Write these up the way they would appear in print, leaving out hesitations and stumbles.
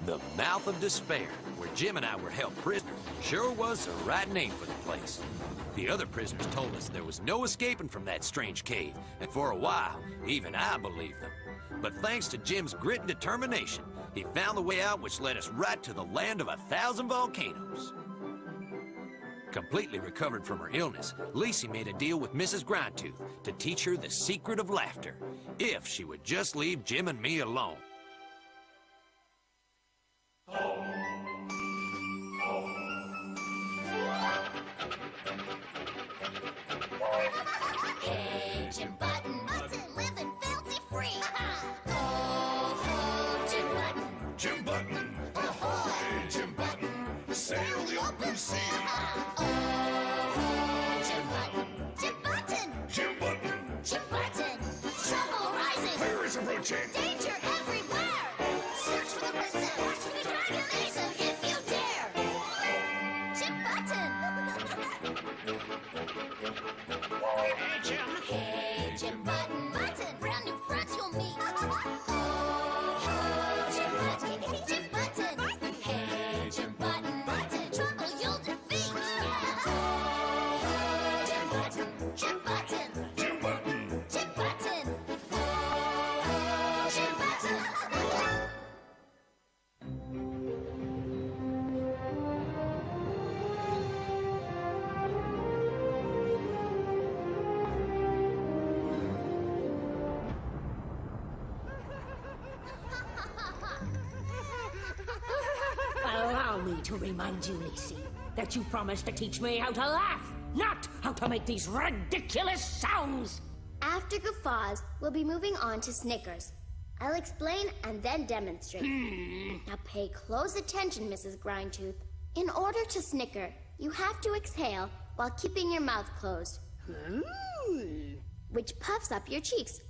The Mouth of Despair, where Jim and I were held prisoners, sure was the right name for the place. The other prisoners told us there was no escaping from that strange cave, and for a while, even I believed them. But thanks to Jim's grit and determination, he found the way out which led us right to the land of 1,000 volcanoes. Completely recovered from her illness, Lacey made a deal with Mrs. Grindtooth to teach her the secret of laughter, if she would just leave Jim and me alone. Hey, Jim Button, living filthy free. Oh, Jim Button. Jim Button, ahoy, Jim Button, sail the open sea. Oh, Jim Button. Jim Button. Jim Button, Jim Button. Trouble rising. pirates approaching. Danger everywhere. Search for the princess. Search for the dragon. Face him if you dare. Jim Button. Hey, Jim. Hey, Jim Button. Button. Brand new friends you'll meet. Oh, Jim Button. Jim Button. Hey, Jim Button. Button. Trouble you'll defeat. Oh, Jim Button. Jim Button. Jim Button, Jim Button. Oh, Jim Button. Allow me to remind you, Lacey, that you promised to teach me how to laugh, not how to make these ridiculous sounds. After guffaws, we'll be moving on to snickers. I'll explain and then demonstrate. Now pay close attention, Mrs. Grindtooth. In order to snicker, you have to exhale while keeping your mouth closed, which puffs up your cheeks.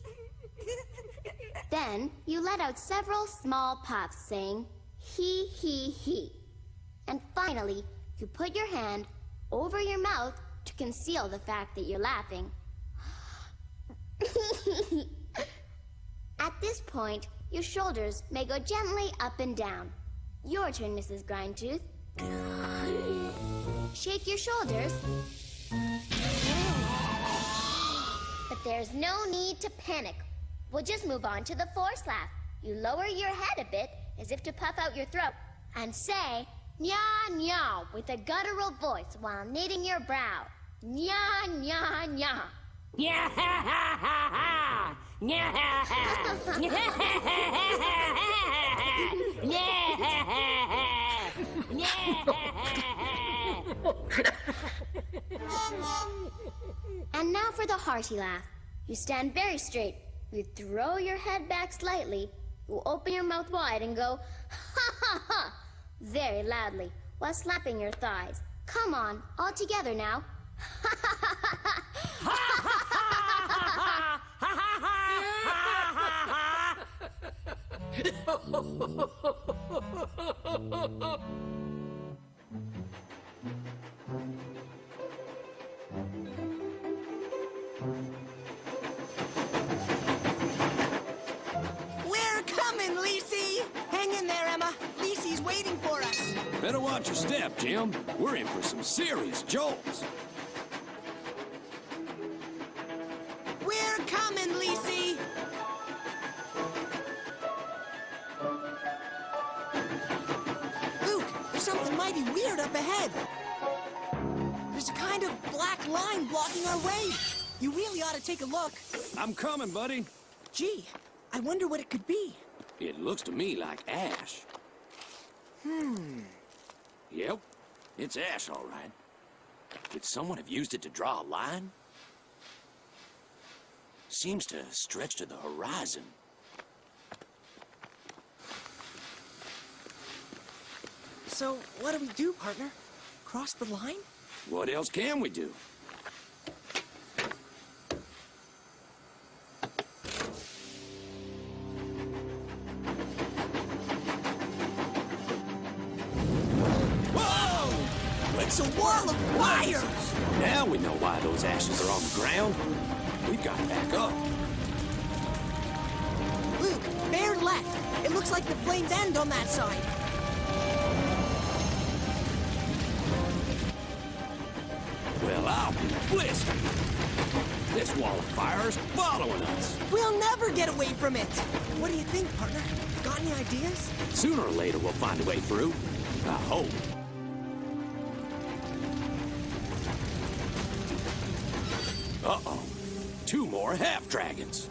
Then you let out several small puffs, saying, he, he. And finally, you put your hand over your mouth to conceal the fact that you're laughing. At this point, your shoulders may go gently up and down. Your turn, Mrs. Grindtooth. Shake your shoulders. But there's no need to panic. We'll just move on to the forced laugh. You lower your head a bit, as if to puff out your throat, and say, nya, nya, with a guttural voice while knitting your brow. Nya, nya, nya. Yeah, ha, ha, ha, ha. Yeah, ha, ha. Yeah, ha, And now for the hearty laugh. You stand very straight. You throw your head back slightly. You open your mouth wide and go, ha, ha, ha, very loudly, while slapping your thighs. Come on, all together now. Ha, ha, ha, ha, ha. We're coming, Lacey! Hang in there, Emma. Lacey's waiting for us. Better watch your step, Jim. We're in for some serious jolts. We're coming, Lacey! Luke, there's something mighty weird up ahead. There's a kind of black line blocking our way. You really ought to take a look. I'm coming, buddy. Gee, I wonder what it could be. It looks to me like ash. Yep, it's ash, all right. Could someone have used it to draw a line? Seems to stretch to the horizon. So, what do we do, partner? Cross the line? What else can we do? Whoa! It's a wall of wire! Now we know why those ashes are on the ground. We've got to back up. Luke, bear left. It looks like the flames end on that side. dropping blister. This wall of fire is following us. We'll never get away from it. What do you think, partner? Got any ideas? Sooner or later, we'll find a way through. I hope. Uh-oh. 2 more half-dragons.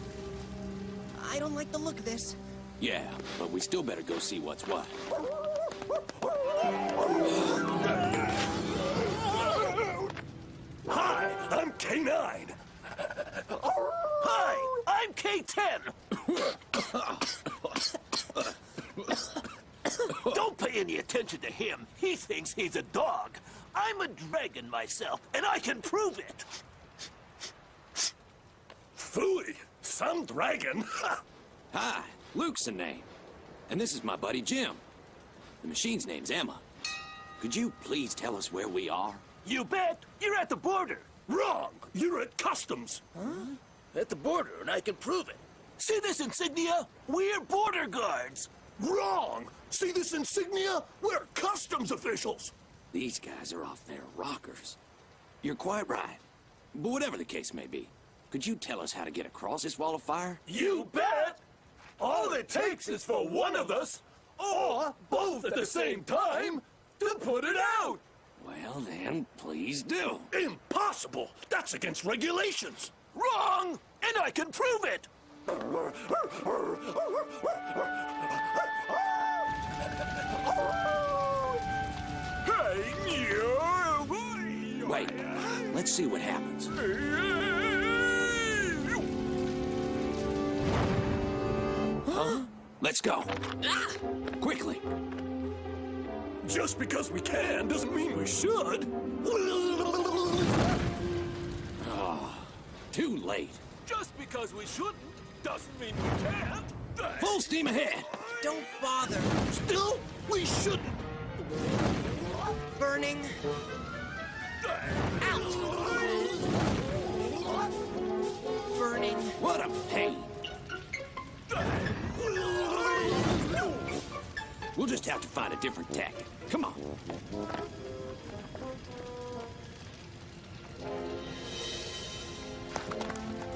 I don't like the look of this. Yeah, but we still better go see what's what. Hi, I'm K9. Hi, I'm K10. Don't pay any attention to him. He thinks he's a dog. I'm a dragon myself, and I can prove it. Phooey, some dragon. Hi, Luke's the name. And this is my buddy Jim. The machine's name's Emma. Could you please tell us where we are? You bet. You're at the border. Wrong. You're at customs. At the border, and I can prove it. See this insignia? We're border guards. Wrong. See this insignia? We're customs officials. These guys are off their rockers. You're quite right. But whatever the case may be, could you tell us how to get across this wall of fire? You bet. All it takes is for one of us, or both at the same time, to put it out. Well then, please do. Impossible. That's against regulations. Wrong, and I can prove it. Wait, let's see what happens. Huh? Let's go. Quickly. Just because we can doesn't mean we should. Too late. Just because we shouldn't doesn't mean we can't. Full steam ahead. Don't bother. Still, we shouldn't. Burning. Out. Burning. What a pain. We'll just have to find a different tactic. Come on.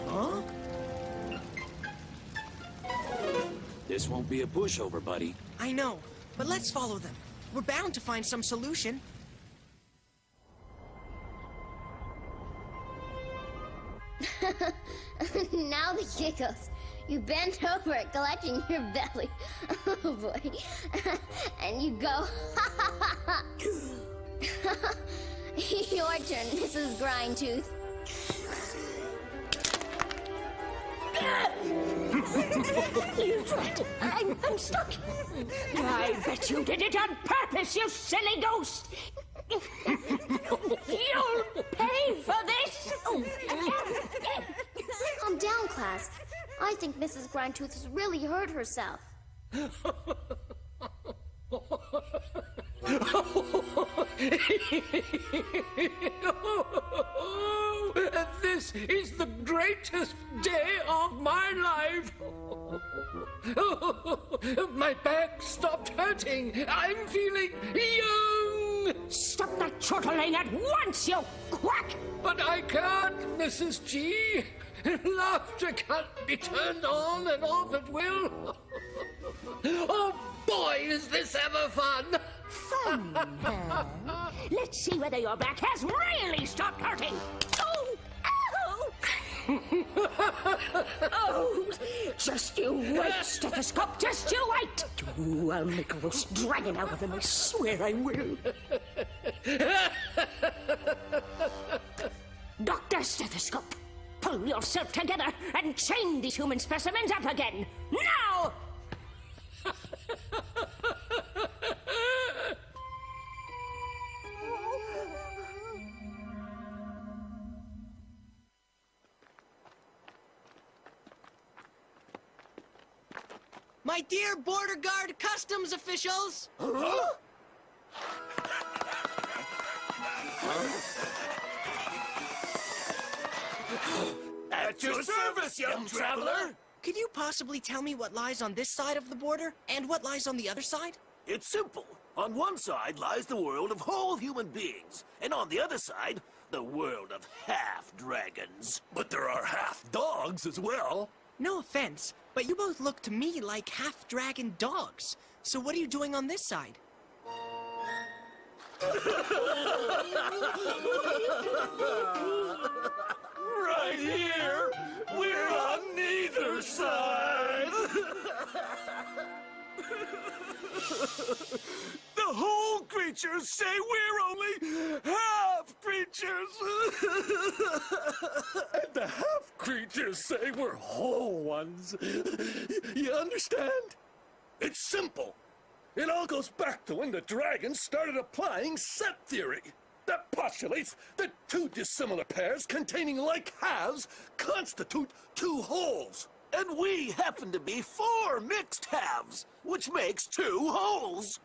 Huh? This won't be a pushover, buddy. I know, but let's follow them. We're bound to find some solution. Now the giggles. You bend over, clutching your belly. Oh boy. And you go, Your turn, Mrs. Grindtooth. You brat! I'm stuck! I bet you did it on purpose, you silly ghost! You'll pay for this! Calm down, class. I think Mrs. Grindtooth has really hurt herself. This is the greatest day of my life. My back stopped hurting. I'm feeling young. Stop that chortling at once, you quack! But I can't, Mrs. G. Laughter can't be turned on and off at will. Oh, boy, is this ever fun! Fun, huh? Let's see whether your back has really stopped hurting. Oh! Ow! Oh! Just you wait, Stethoscope, just you wait! Oh, I'll make a roast dragon out of him, I swear I will. Dr. Stethoscope, pull yourself together and chain these human specimens up again. Now! My dear Border Guard customs officials! At your service, young traveler. Could you possibly tell me what lies on this side of the border and what lies on the other side? It's simple. On one side lies the world of whole human beings, and on the other side, the world of half-dragons. But there are half-dogs as well. No offense, but you both look to me like half-dragon dogs. So what are you doing on this side? Right here, we're on neither side. The whole creatures say we're only half creatures. And the half creatures say we're whole ones. You understand? It's simple. It all goes back to when the dragons started applying set theory. That postulates that two dissimilar pairs containing like halves constitute two wholes. And we happen to be 4 mixed halves, which makes 2 wholes.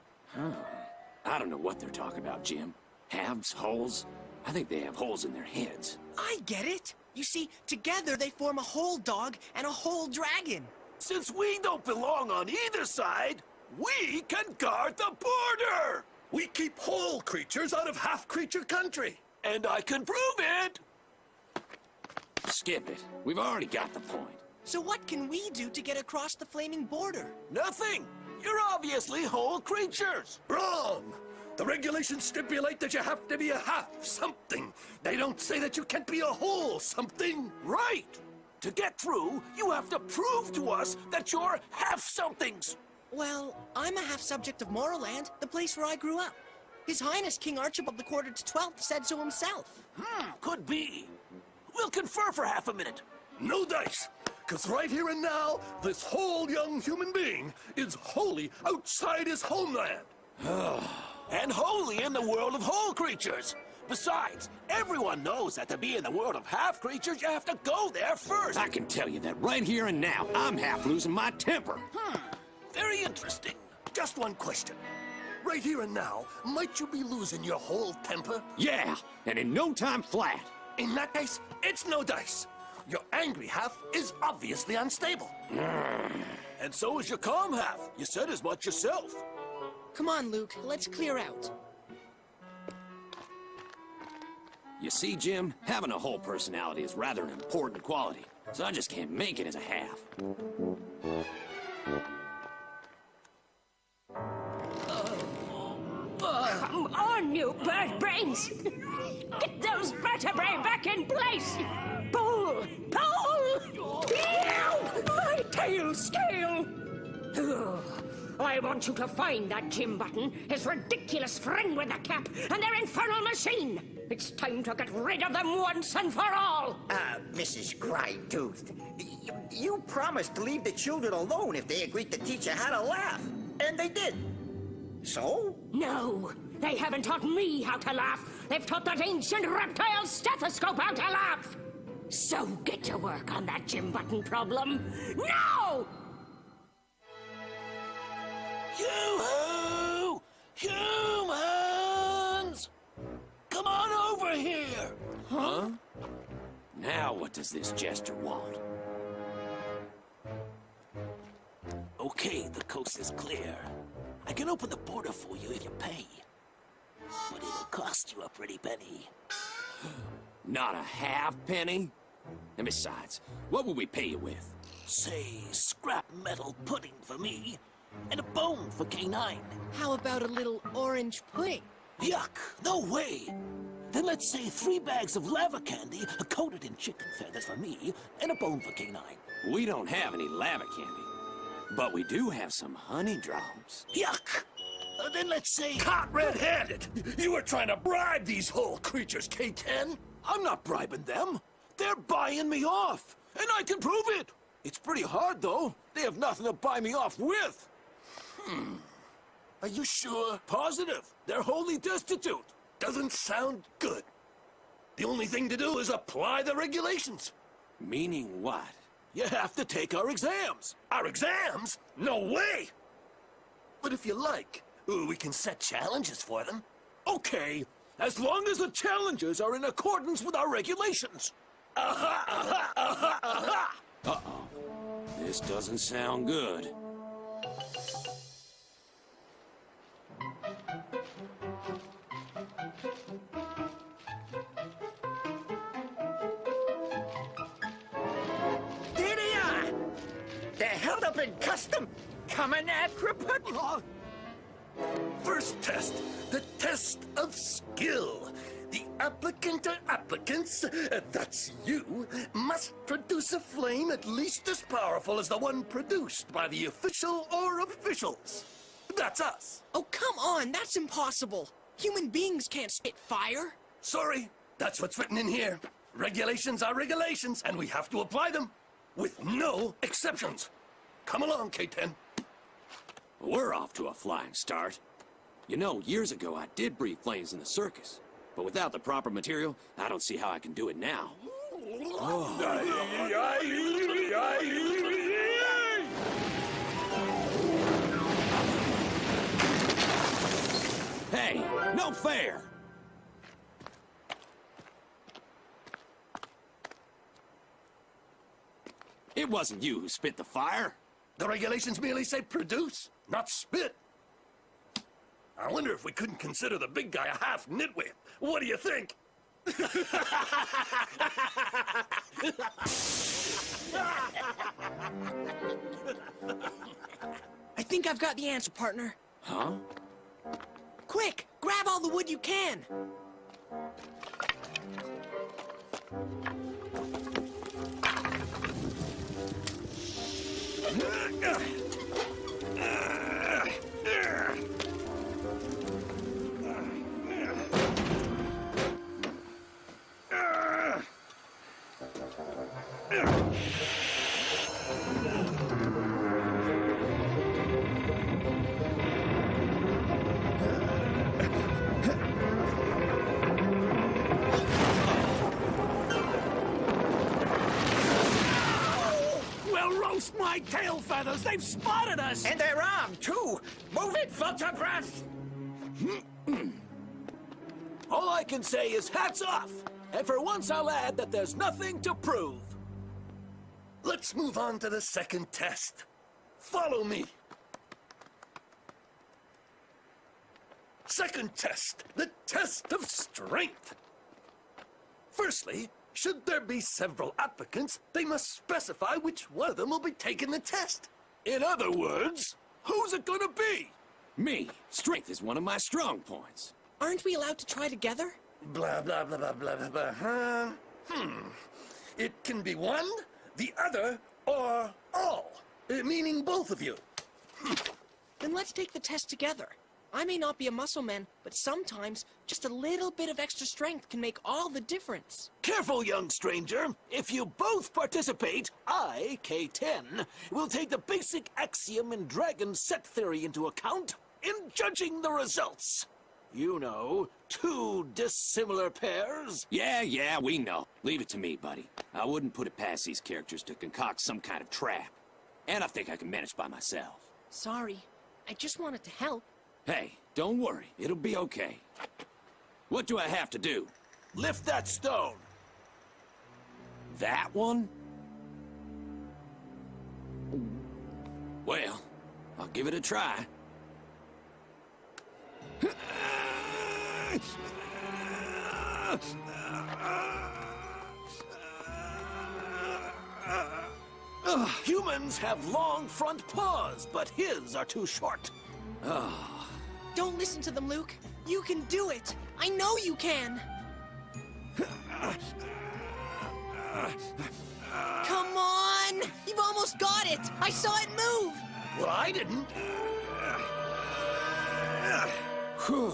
I don't know what they're talking about, Jim. Halves, holes? I think they have holes in their heads. I get it. You see, together they form a whole dog and a whole dragon. Since we don't belong on either side, we can guard the border. We keep whole creatures out of half-creature country. And I can prove it. Skip it. We've already got the point. So what can we do to get across the flaming border? Nothing. You're obviously whole creatures. Wrong! The regulations stipulate that you have to be a half-something. They don't say that you can't be a whole something. Right. To get through, you have to prove to us that you're half-somethings. Well, I'm a half-subject of Morroland, the place where I grew up. His Highness King Archibald the Quarter to 12th said so himself. Could be. We'll confer for half a minute. No dice. Because right here and now, this whole young human being is wholly outside his homeland. And wholly in the world of whole creatures. Besides, everyone knows that to be in the world of half creatures, you have to go there first. I can tell you that right here and now, I'm half losing my temper. Very interesting. Just one question. Right here and now, might you be losing your whole temper? Yeah, and in no time flat. In that case, it's no dice. Your angry half is obviously unstable. And so is your calm half. You said as much yourself. Come on, Luke, let's clear out. You see, Jim, having a whole personality is rather an important quality, so I just can't make it as a half. Come on, you bird brains! Get those vertebrae back in place! Pull! Pull! Ew! My tail scale! Ugh. I want you to find that Jim Button, his ridiculous friend with the cap, and their infernal machine! It's time to get rid of them once and for all! Mrs. Crytooth, you promised to leave the children alone if they agreed to teach you how to laugh. And they did. So? No, they haven't taught me how to laugh. They've taught that ancient reptile Stethoscope how to laugh. So get to work on that Jim Button problem. Now! Yoo-hoo! Humans! Come on over here! Huh? Now what does this gesture want? Okay, the coast is clear. I can open the border for you if you pay. But it'll cost you a pretty penny. Not a half penny? And besides, what will we pay you with? Say, scrap metal pudding for me, and a bone for K9. How about a little orange pudding? Yuck, no way. Then let's say 3 bags of lava candy coated in chicken feathers for me, and a bone for K9. We don't have any lava candy, but we do have some honey drops. Yuck! Then let's say... Caught red-handed! You were trying to bribe these whole creatures, K10! I'm not bribing them. They're buying me off, and I can prove it. It's pretty hard, though. They have nothing to buy me off with. Are you sure? Positive. They're wholly destitute. Doesn't sound good. The only thing to do is apply the regulations. Meaning what? You have to take our exams. Our exams? No way! But if you like, we can set challenges for them. Okay, as long as the challenges are in accordance with our regulations. Aha, aha, aha, aha! Uh-oh. This doesn't sound good. developing custom common attribute. First test, the test of skill. The applicant or applicants, that's you, must produce a flame at least as powerful as the one produced by the official or officials. That's us. Oh, come on, that's impossible. Human beings can't spit fire. Sorry, that's what's written in here. Regulations are regulations, and we have to apply them with no exceptions. Come along, K-10. We're off to a flying start. You know, years ago I did breathe flames in the circus. But without the proper material, I don't see how I can do it now. Hey, no fair! It wasn't you who spit the fire. The regulations merely say produce, not spit. I wonder if we couldn't consider the big guy a half nitwit. What do you think? I think I've got the answer, partner. Huh? Quick, grab all the wood you can. My tail feathers! They've spotted us! And they're armed, too. Move it, Vulture Breath! All I can say is hats off. And for once I'll add that there's nothing to prove. Let's move on to the second test. Follow me. Second test, the test of strength. Firstly, should there be several applicants, they must specify which one of them will be taking the test. In other words, who's it gonna be? Me. Strength is one of my strong points. Aren't we allowed to try together? Blah, blah, blah, blah, blah, blah, blah. It can be one, the other, or all, meaning both of you. Then let's take the test together. I may not be a muscle man, but sometimes just a little bit of extra strength can make all the difference. Careful, young stranger. If you both participate, I, K-10, will take the basic axiom in Dragon set theory into account in judging the results. You know, two dissimilar pairs. Yeah, we know. Leave it to me, buddy. I wouldn't put it past these characters to concoct some kind of trap. And I think I can manage by myself. Sorry, I just wanted to help. Hey, don't worry. It'll be okay. What do I have to do? Lift that stone. That one? Well, I'll give it a try. Humans have long front paws, but his are too short. Don't listen to them, Luke. You can do it. I know you can. Come on! You've almost got it! I saw it move! Well, I didn't. Whew.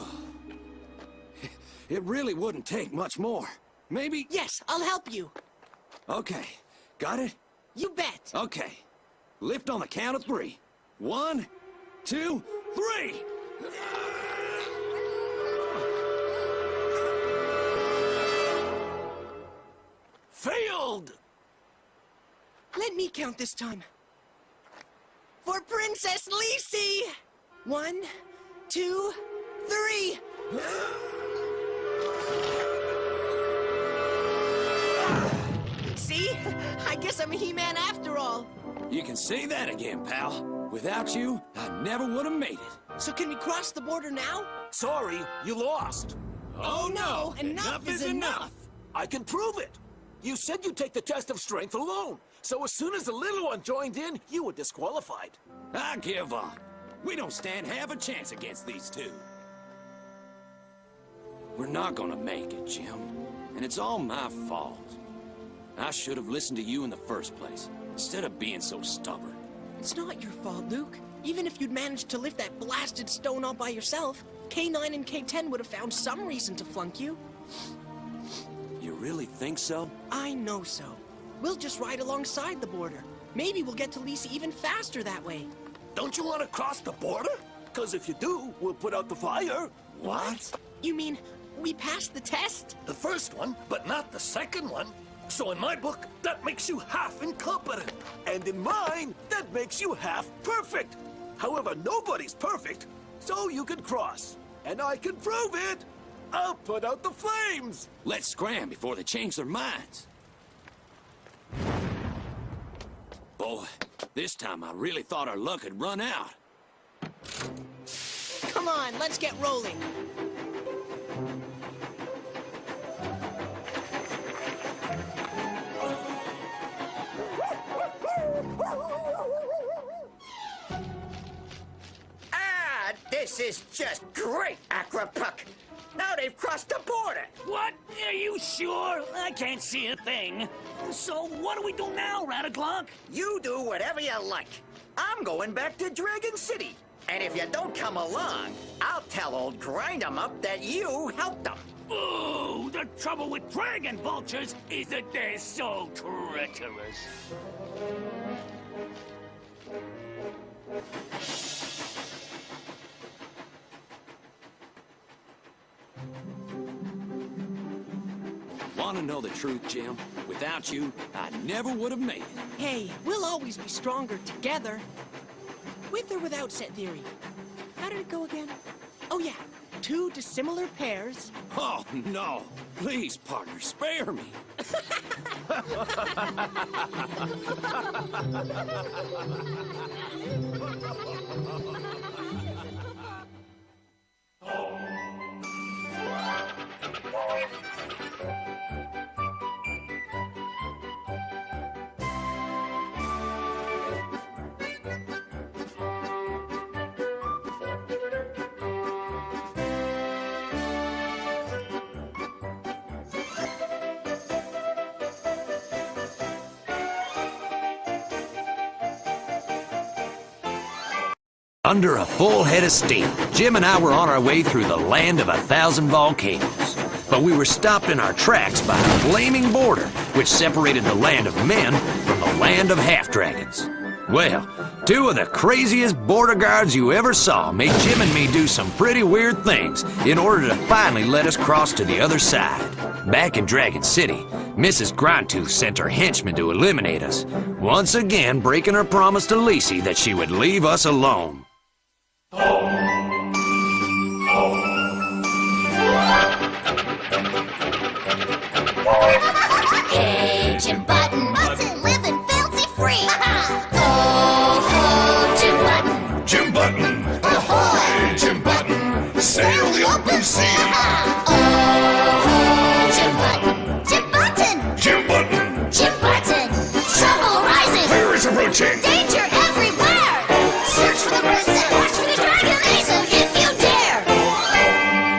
It really wouldn't take much more. Maybe... Yes, I'll help you. Okay. Got it? You bet. Okay. Lift on the count of 3. 1, 2, 3! Failed! Let me count this time. For Princess Lisi! 1, 2, 3! See? I guess I'm a He-Man after all. You can say that again, pal. Without you, I never would have made it. So can we cross the border now? Sorry, you lost. Oh no! Enough is enough! I can prove it. You said you'd take the test of strength alone, So as soon as the little one joined in, you were disqualified. I give up. We don't stand half a chance against these two. We're not gonna make it, Jim. And it's all my fault. I should have listened to you in the first place, instead of being so stubborn. It's not your fault, Luke. Even if you'd managed to lift that blasted stone all by yourself, K9 and K10 would have found some reason to flunk you. You really think so? I know so. We'll just ride alongside the border. Maybe we'll get to Lisi even faster that way. Don't you want to cross the border? Because if you do, we'll put out the fire. What? You mean we passed the test? The first one, but not the second one. So in my book, that makes you half incompetent. And in mine, that makes you half perfect. However, nobody's perfect, so you can cross. And I can prove it. I'll put out the flames. Let's scram before they change their minds. Boy, this time I really thought our luck had run out. Come on, let's get rolling. This is just great, Acropuck. Now they've crossed the border. What? Are you sure? I can't see a thing. So what do we do now, Rataclock? You do whatever you like. I'm going back to Dragon City. And if you don't come along, I'll tell old Grind-em-up that you helped them. Ooh, the trouble with dragon vultures is that they're so treacherous. Want to know the truth, Jim? Without you, I never would have made it. Hey, we'll always be stronger together. With or without set theory. How did it go again? Oh yeah, two dissimilar pairs. Oh, no. Please, partner, spare me. Under a full head of steam, Jim and I were on our way through the land of 1,000 volcanoes. But we were stopped in our tracks by a flaming border, which separated the land of men from the land of half-dragons. Well, two of the craziest border guards you ever saw made Jim and me do some pretty weird things in order to finally let us cross to the other side. Back in Dragon City, Mrs. Grindtooth sent her henchmen to eliminate us, once again breaking her promise to Lisi that she would leave us alone. Hey, Jim Button, living filthy free. Oh, Jim Button. Jim Button. Ahoy, Jim Button. Sail the open sea. Oh, Jim Button. Jim Button. Jim Button. Jim Button. Trouble rising. Fear is approaching. Danger everywhere. Search for the princess. Watch for the dragon. Face him if you dare.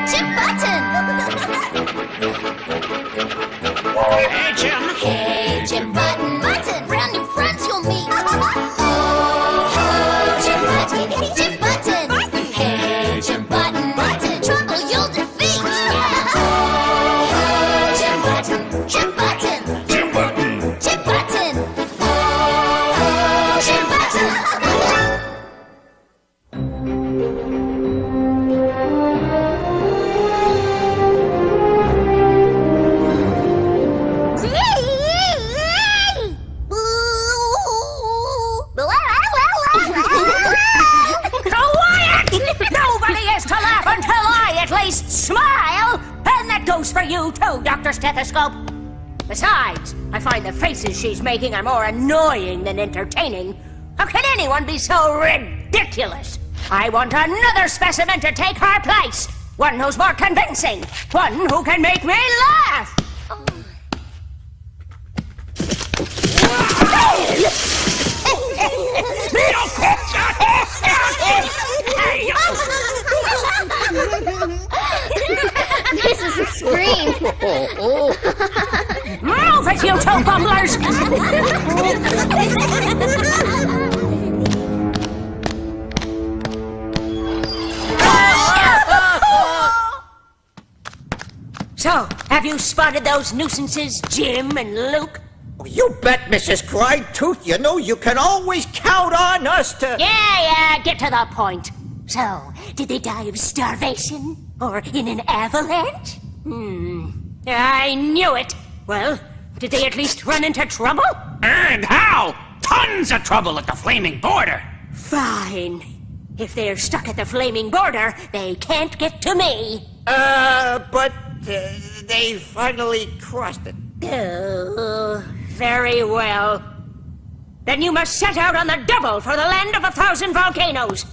Jim Button. Hey, Jim. Hey, Jim Button. Brand new friends you'll meet. Oh, Jim Button. Jim Button. Hey, Jim Button. Trouble you'll defeat. Oh, Jim Button. Jim Button. Jim Button. Jim Button. Oh, Jim Button. Quiet! Nobody is to laugh until I at least smile! And that goes for you too, Dr. Stethoscope. Besides, I find the faces she's making are more annoying than entertaining. How can anyone be so ridiculous? I want another specimen to take her place. One who's more convincing. One who can make me laugh. This is a scream. Move it, you two bumblers! So, have you spotted those nuisances, Jim and Luke? You bet, Mrs. Grindtooth. You know you can always count on us to... Yeah, get to the point. So, did they die of starvation? Or in an avalanche? I knew it. Well, did they at least run into trouble? And how? Tons of trouble at the Flaming Border. Fine. If they're stuck at the Flaming Border, they can't get to me. But they finally crossed it. Oh, very well. Then you must set out on the double for the land of 1,000 volcanoes.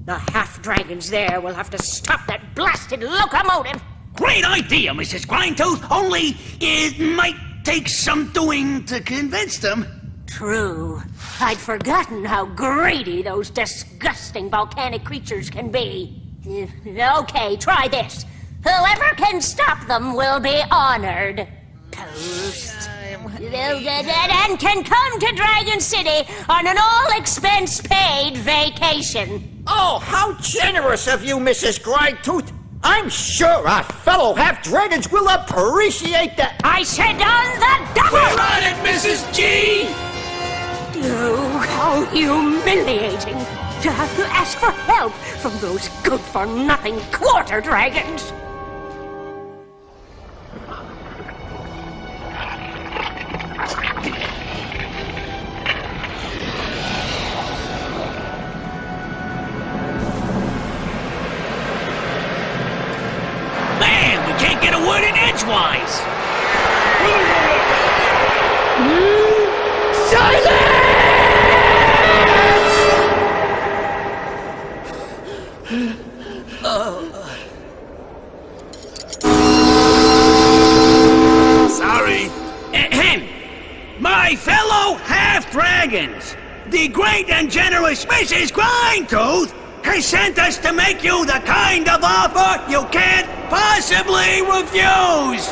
The half-dragons there will have to stop that blasted locomotive. Great idea, Mrs. Grindtooth. Only it might take some doing to convince them. True. I'd forgotten how greedy those disgusting volcanic creatures can be. Okay, try this. Whoever can stop them will be honored. Toast. And can come to Dragon City on an all-expense-paid vacation. Oh, how generous of you, Mrs. Grindtooth. I'm sure our fellow half-dragons will appreciate that. I said on the double! We're on it, Mrs. G! Oh, how humiliating to have to ask for help from those good-for-nothing quarter dragons. Man, we can't get a word in edgewise. Sorry. Ahem. My fellow half-dragons, the great and generous Mrs. Grindtooth has sent us to make you the kind of offer you can't possibly refuse.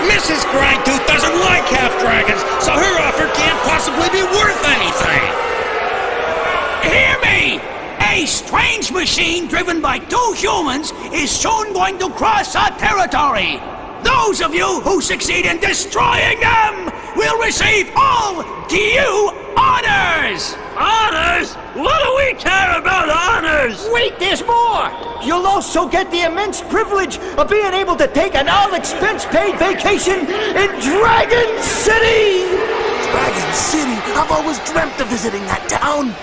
Mrs. Grindtooth doesn't like half-dragons, so her offer can't possibly be worth anything. Hear me! A strange machine driven by 2 humans is soon going to cross our territory. Those of you who succeed in destroying them will receive all due honors! Honors? What do we care about honors? Wait, there's more! You'll also get the immense privilege of being able to take an all-expense-paid vacation in Dragon City! Dragon City? I've always dreamt of visiting that town.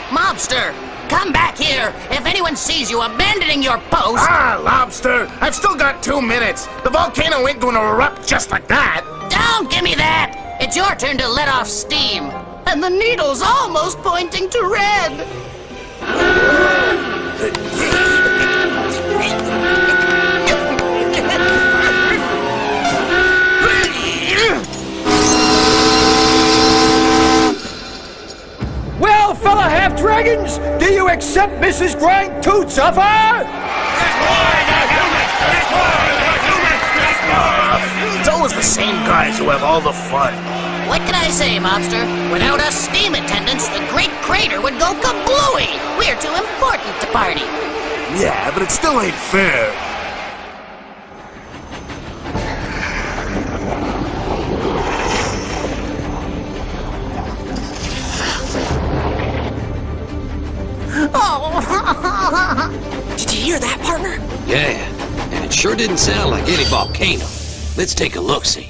Mobster, come back here. If anyone sees you abandoning your post... Ah, Lobster, I've still got 2 minutes. The volcano ain't gonna erupt just like that. Don't give me that! It's your turn to let off steam. And the needle's almost pointing to red. Well, fellow half-dragons, do you accept Mrs. Grindtooth's offer? It's always the same guys who have all the fun. What can I say, Mobster? Without us steam attendants, the Great Crater would go kablooey! We're too important to party. Yeah, but it still ain't fair. Did you hear that, partner? Yeah, and it sure didn't sound like any volcano. Let's take a look-see.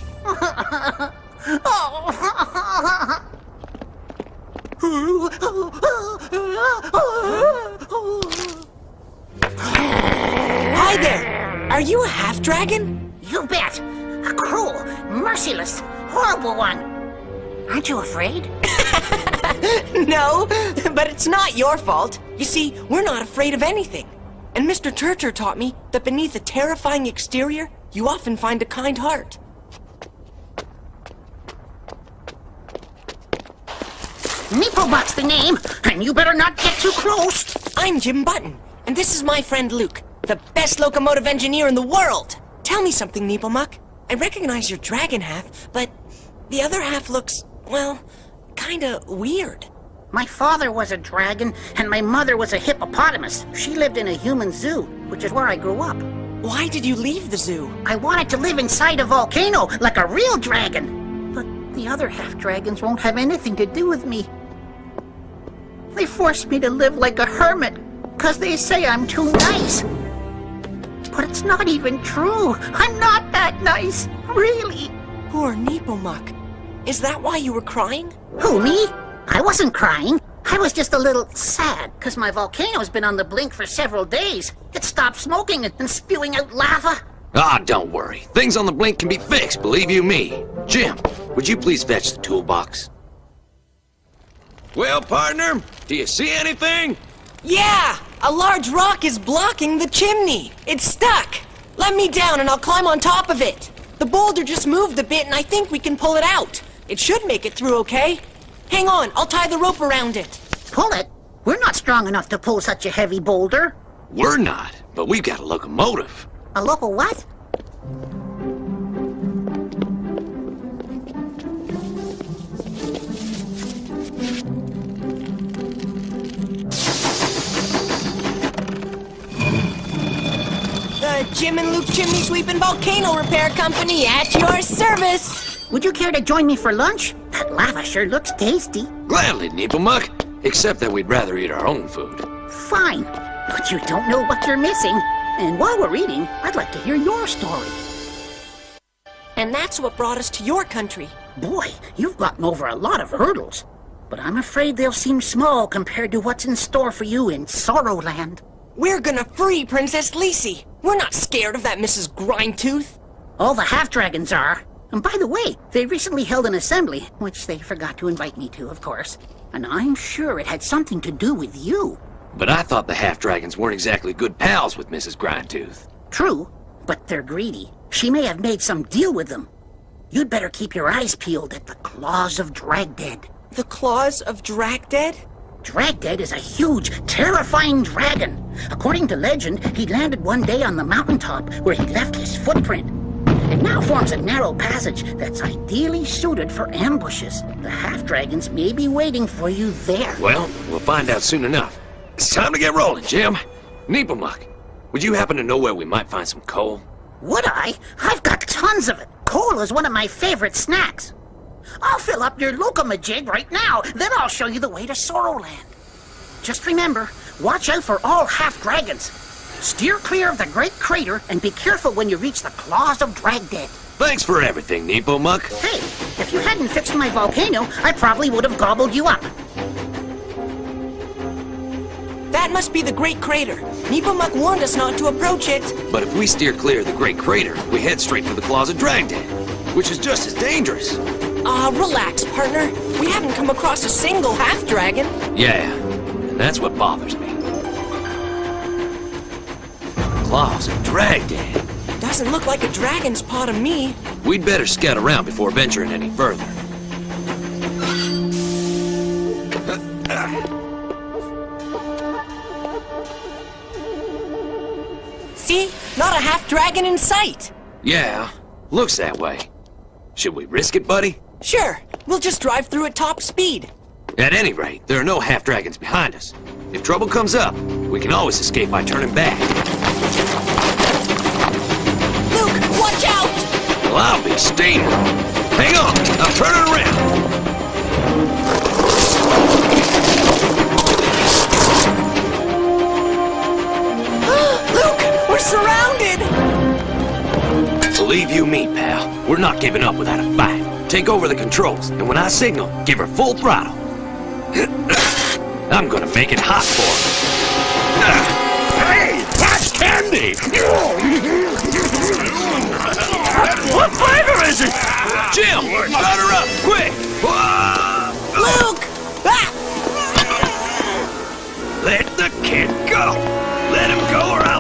Hi there. Are you a half-dragon? You bet. A cruel, merciless, horrible one. Aren't you afraid? No, but it's not your fault. You see, we're not afraid of anything. And Mr. Turtur taught me that beneath a terrifying exterior, you often find a kind heart. Nepomuk's the name, and you better not get too close. I'm Jim Button, and this is my friend Luke, the best locomotive engineer in the world. Tell me something, Nepomuk. I recognize your dragon half, but the other half looks, well, kinda weird. My father was a dragon, and my mother was a hippopotamus. She lived in a human zoo, which is where I grew up. Why did you leave the zoo? I wanted to live inside a volcano, like a real dragon. But the other half-dragons won't have anything to do with me. They forced me to live like a hermit, because they say I'm too nice. But it's not even true. I'm not that nice, really. Poor Nepomuk. Is that why you were crying? Who, me? I wasn't crying. I was just a little sad, because my volcano's been on the blink for several days. It stopped smoking and spewing out lava. Ah, don't worry. Things on the blink can be fixed, believe you me. Jim, would you please fetch the toolbox? Well, partner, do you see anything? Yeah! A large rock is blocking the chimney. It's stuck. Let me down and I'll climb on top of it. The boulder just moved a bit and I think we can pull it out. It should make it through okay. Hang on, I'll tie the rope around it. Pull it? We're not strong enough to pull such a heavy boulder. We're not, but we've got a locomotive. A local what? The Jim and Luke Chimney Sweep and Volcano Repair Company at your service. Would you care to join me for lunch? That lava sure looks tasty. Gladly, Nepomuk. Except that we'd rather eat our own food. Fine, but you don't know what you're missing. And while we're eating, I'd like to hear your story. And that's what brought us to your country. Boy, you've gotten over a lot of hurdles. But I'm afraid they'll seem small compared to what's in store for you in Sorrowland. We're gonna free Princess Lisi. We're not scared of that Mrs. Grindtooth. All the half-dragons are. And by the way, they recently held an assembly, which they forgot to invite me to, of course. And I'm sure it had something to do with you. But I thought the half-dragons weren't exactly good pals with Mrs. Grindtooth. True, but they're greedy. She may have made some deal with them. You'd better keep your eyes peeled at the Claws of Dragdead. The Claws of Dragdead? Dragdead is a huge, terrifying dragon. According to legend, he landed one day on the mountaintop where he left his footprint. It now forms a narrow passage that's ideally suited for ambushes. The half-dragons may be waiting for you there. Well, we'll find out soon enough. It's time to get rolling, Jim. Nepomuk, would you happen to know where we might find some coal? Would I? I've got tons of it. Coal is one of my favorite snacks. I'll fill up your locomajig right now, then I'll show you the way to Sorrowland. Just remember, watch out for all half-dragons. Steer clear of the Great Crater and be careful when you reach the Claws of Dragdead. Thanks for everything, Nepomuk. Hey, if you hadn't fixed my volcano, I probably would have gobbled you up. That must be the Great Crater. Nepomuk warned us not to approach it. But if we steer clear of the Great Crater, we head straight for the Claws of Dragdead, which is just as dangerous. Relax, partner. We haven't come across a single half-dragon. Yeah, and that's what bothers me. Claws of Dragdead. Doesn't look like a dragon's paw to me. We'd better scout around before venturing any further. See? Not a half-dragon in sight. Yeah, looks that way. Should we risk it, buddy? Sure. We'll just drive through at top speed. At any rate, there are no half-dragons behind us. If trouble comes up, we can always escape by turning back. Luke, watch out! Well, I'll be staying. Hang on, I'll turn it around. Luke, we're surrounded! Believe you me, pal. We're not giving up without a fight. Take over the controls, and when I signal, give her full throttle. I'm gonna make it hot for her. Hey, that's candy! What flavor is it? Jim, start her up, quick! Luke! Ah! Let the kid go! Let him go or I'll...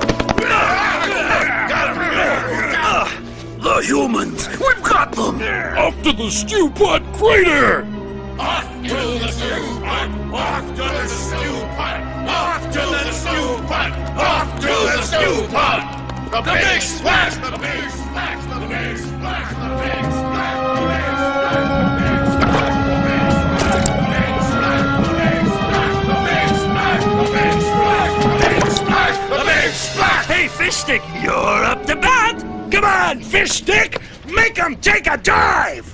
The humans! We've got them! Off to the Stew Pot Crater! Off to the Stew Off to the stew pot! Off to the stew pot! Off to the stew pot! The big splash! The big splash! The big splash! The big splash! The big splash! The big splash! Hey, Fish Stick, you're up to bat! Come on, Fish Stick! Make him take a dive!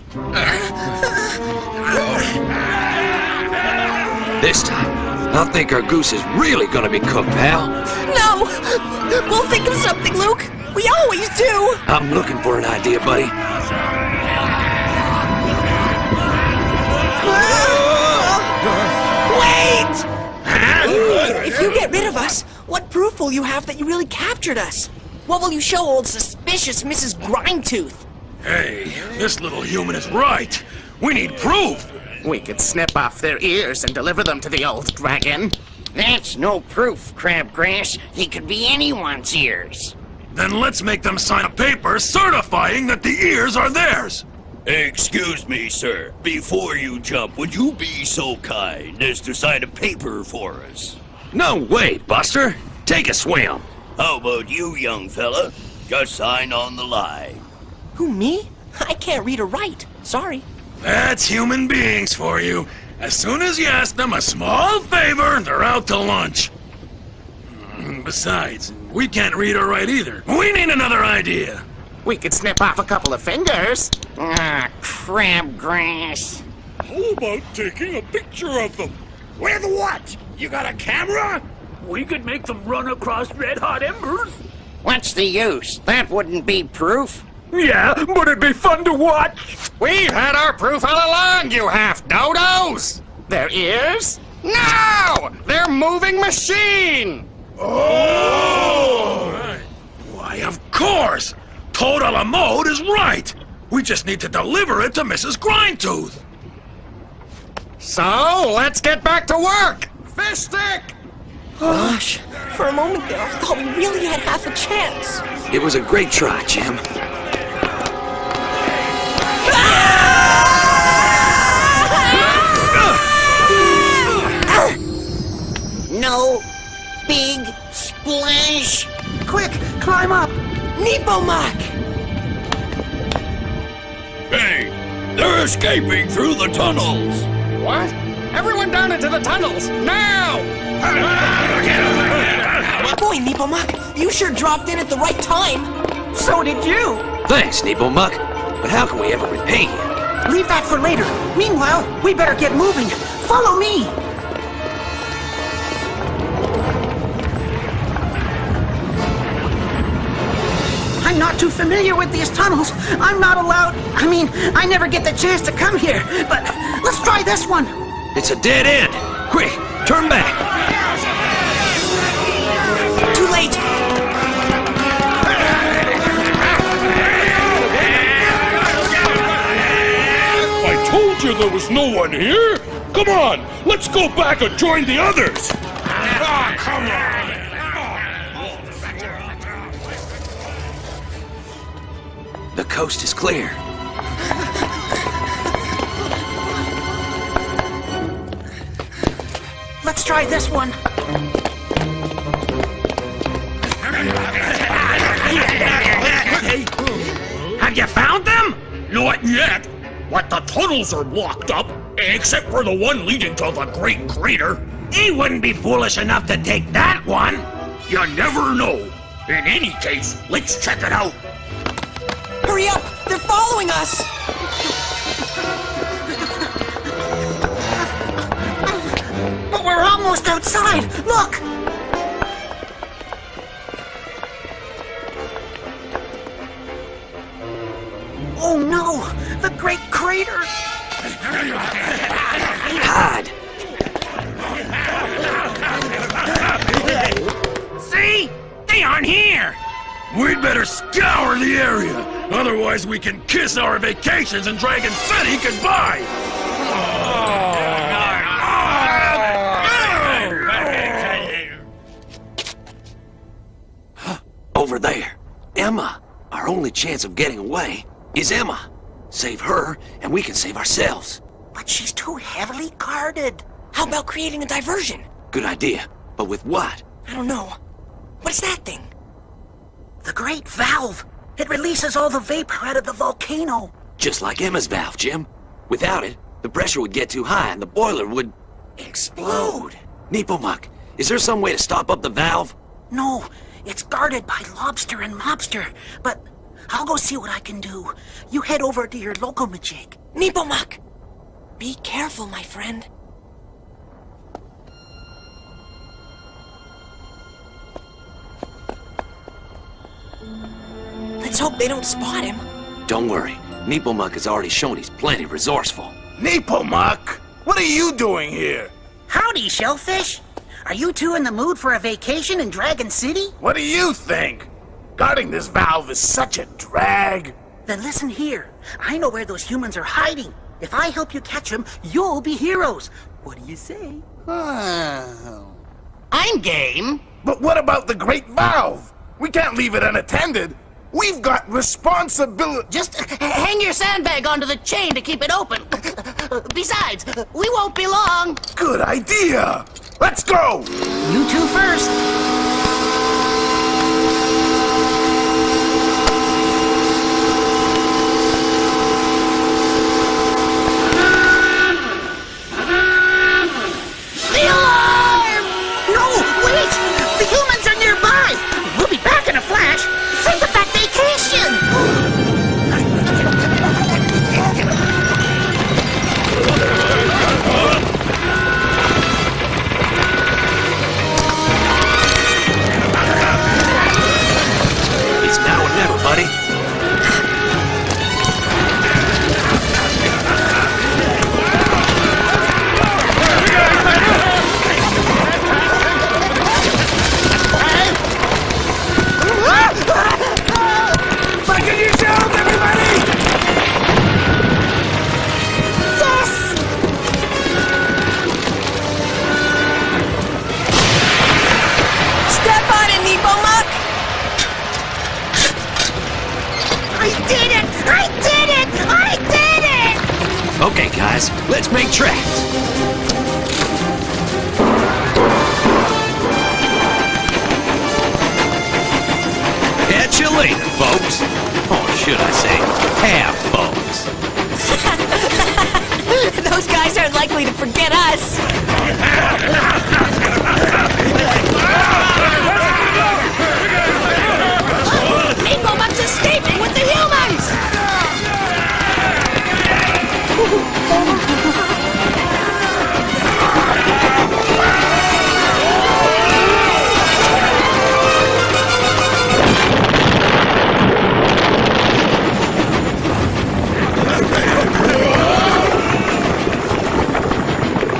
This time, I think our goose is really gonna be cooked, pal. No! We'll think of something, Luke. We always do. I'm looking for an idea, buddy. Wait! If you get rid of us, what proof will you have that you really captured us? What will you show old suspicious Mrs. Grindtooth? Hey, this little human is right. We need proof. We could snip off their ears and deliver them to the old dragon. That's no proof, Crabgrass. He could be anyone's ears. Then let's make them sign a paper certifying that the ears are theirs. Excuse me, sir. Before you jump, would you be so kind as to sign a paper for us? No way, Buster. Take a swim. How about you, young fella? Just sign on the line. Who, me? I can't read or write. Sorry. That's human beings for you. As soon as you ask them a small favor, they're out to lunch. Besides, we can't read or write either. We need another idea. We could snip off a couple of fingers. Ah, Crabgrass. How about taking a picture of them? With what? You got a camera? We could make them run across red-hot embers. What's the use? That wouldn't be proof. Yeah, but it'd be fun to watch. We've had our proof all along, you half-dodos! Their ears? No! They're moving machine! Oh! Why, of course! Toad a la mode is right! We just need to deliver it to Mrs. Grindtooth! So, let's get back to work! Fish Stick! Gosh, for a moment there, I thought we really had half a chance. It was a great try, Jim. No big splash. Quick, climb up. Nepomuk! Hey, they're escaping through the tunnels. What? Everyone down into the tunnels, now! Boy, Nepomuk, you sure dropped in at the right time. So did you. Thanks, Nepomuk. But how can we ever repay you? Leave that for later. Meanwhile, we better get moving. Follow me. I'm not too familiar with these tunnels. I'm not allowed. I never get the chance to come here. But let's try this one. It's a dead end. Quick, turn back. Too late. I told you there was no one here! Come on, let's go back and join the others! Ah, come on! The coast is clear. Let's try this one. Have you found them? Not yet. But the tunnels are blocked up, except for the one leading to the Great Crater. He wouldn't be foolish enough to take that one. You never know. In any case, let's check it out. Hurry up! They're following us! But we're almost outside. Look! Oh no! The Great Crater! Hide! See? They aren't here. We'd better scour the area. Otherwise, we can kiss our vacations in Dragon City goodbye. Over there. Emma. Our only chance of getting away is Emma. Save her, and we can save ourselves. But she's too heavily guarded. How about creating a diversion? Good idea. But with what? I don't know. What's that thing? The Great Valve. It releases all the vapor out of the volcano. Just like Emma's valve, Jim. Without it, the pressure would get too high and the boiler would explode. Nepomuk, is there some way to stop up the valve? No, it's guarded by Lobster and Mobster. But I'll go see what I can do. You head over to your Locomajig. Nepomuk! Be careful, my friend. Let's hope they don't spot him. Don't worry. Nepomuk has already shown he's plenty resourceful. Nepomuk? What are you doing here? Howdy, Shellfish. Are you two in the mood for a vacation in Dragon City? What do you think? Guarding this valve is such a drag. Then listen here. I know where those humans are hiding. If I help you catch them, you'll be heroes. What do you say? I'm game. But what about the Great Valve? We can't leave it unattended. We've got responsibility. Just hang your sandbag onto the chain to keep it open. Besides, we won't be long. Good idea. Let's go. You two first. The alarm! No, wait! The humans are nearby. We'll be back in a flash. Think of that vacation. It's now or never, buddy. Bucket yourselves, everybody! Yes! Step on it, Nepomuk! I did it! I did it! I did it! Okay, guys, let's make tracks. Catch you later, folks. Or should I say, have folks. Those guys aren't likely to forget us. Nepomuk's escaping with the humans!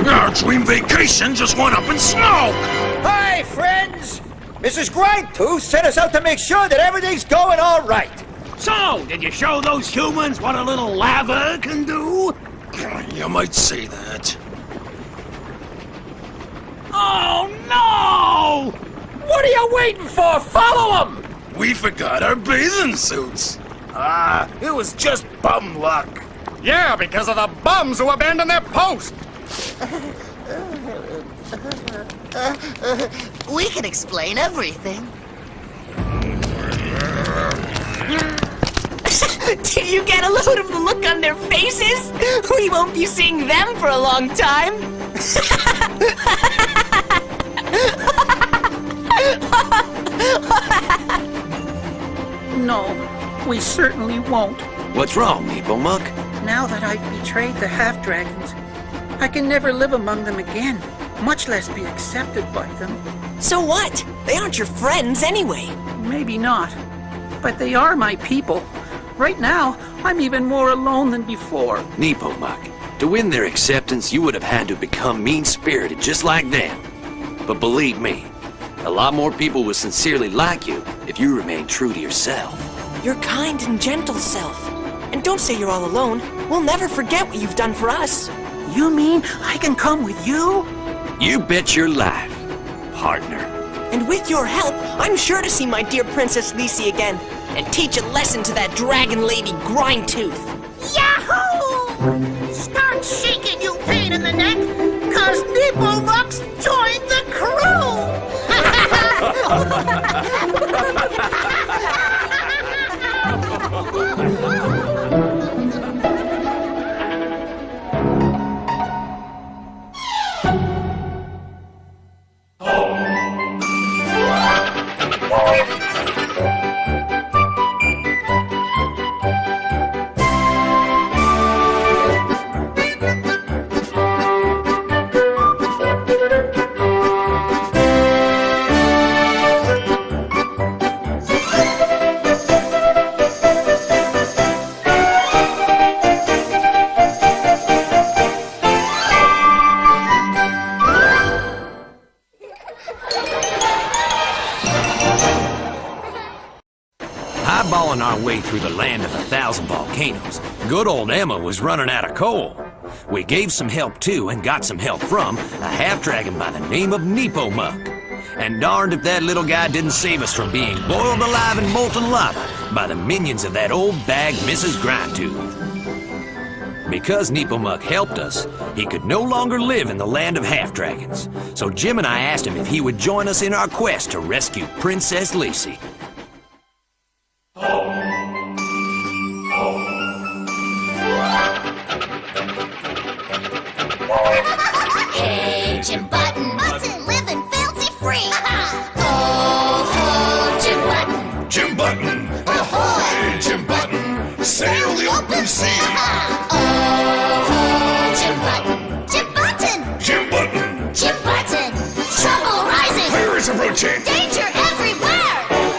Our dream vacation just went up in smoke! Hi, friends! Mrs. Grindtooth sent us out to make sure that everything's going all right. So, did you show those humans what a little lava can do? You might say that. Oh, no! What are you waiting for? Follow him! We forgot our bathing suits. Ah, it was just bum luck. Yeah, because of the bums who abandoned their post. We can explain everything. Did you get a load of the look on their faces? We won't be seeing them for a long time. No, we certainly won't. What's wrong, Nepomuk? Now that I've betrayed the half-dragons, I can never live among them again, much less be accepted by them. So what? They aren't your friends anyway. Maybe not, but they are my people. Right now, I'm even more alone than before. Nepomuk, to win their acceptance, you would have had to become mean-spirited just like them. But believe me, a lot more people will sincerely like you if you remain true to yourself. Your kind and gentle self. And don't say you're all alone. We'll never forget what you've done for us. You mean I can come with you? You bet your life, partner. And with your help, I'm sure to see my dear Princess Lisi again and teach a lesson to that dragon lady Grindtooth. Yahoo! Start shaking, you pain in the neck, 'cause Nibblebox joined the Eyeballing our way through the land of 1,000 volcanoes, good old Emma was running out of coal. We gave some help to and got some help from a half-dragon by the name of Nepomuk. And darned if that little guy didn't save us from being boiled alive in molten lava by the minions of that old bag Mrs. Grindtooth. Because Nepomuk helped us, he could no longer live in the land of half-dragons. So Jim and I asked him if he would join us in our quest to rescue Princess Lacey. Hey, Jim Button, living fancy free. Oh, Jim Button. Jim Button, ahoy, Jim Button, sail the open sea. Oh, Jim Button. Jim Button. Jim Button, Jim Button. Trouble rising. pirates approaching. Danger everywhere.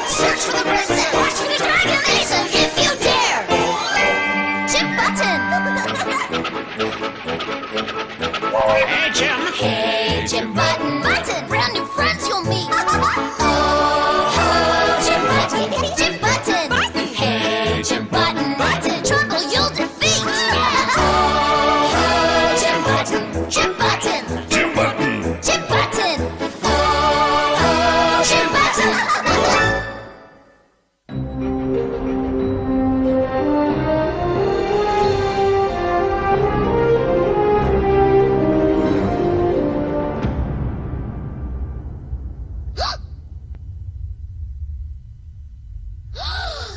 Search for the princess. Watch for the dragon. Listen if you dare. Jim Button. Hey, Jim. Hey, Jim Button. Brand new friends you'll meet. Oh, Jim Button. Jim Button. Hey, Jim Button. Trouble you'll defeat. Oh, Jim Button. Jim Button. Jim Button, Jim Button. Oh, Jim Button.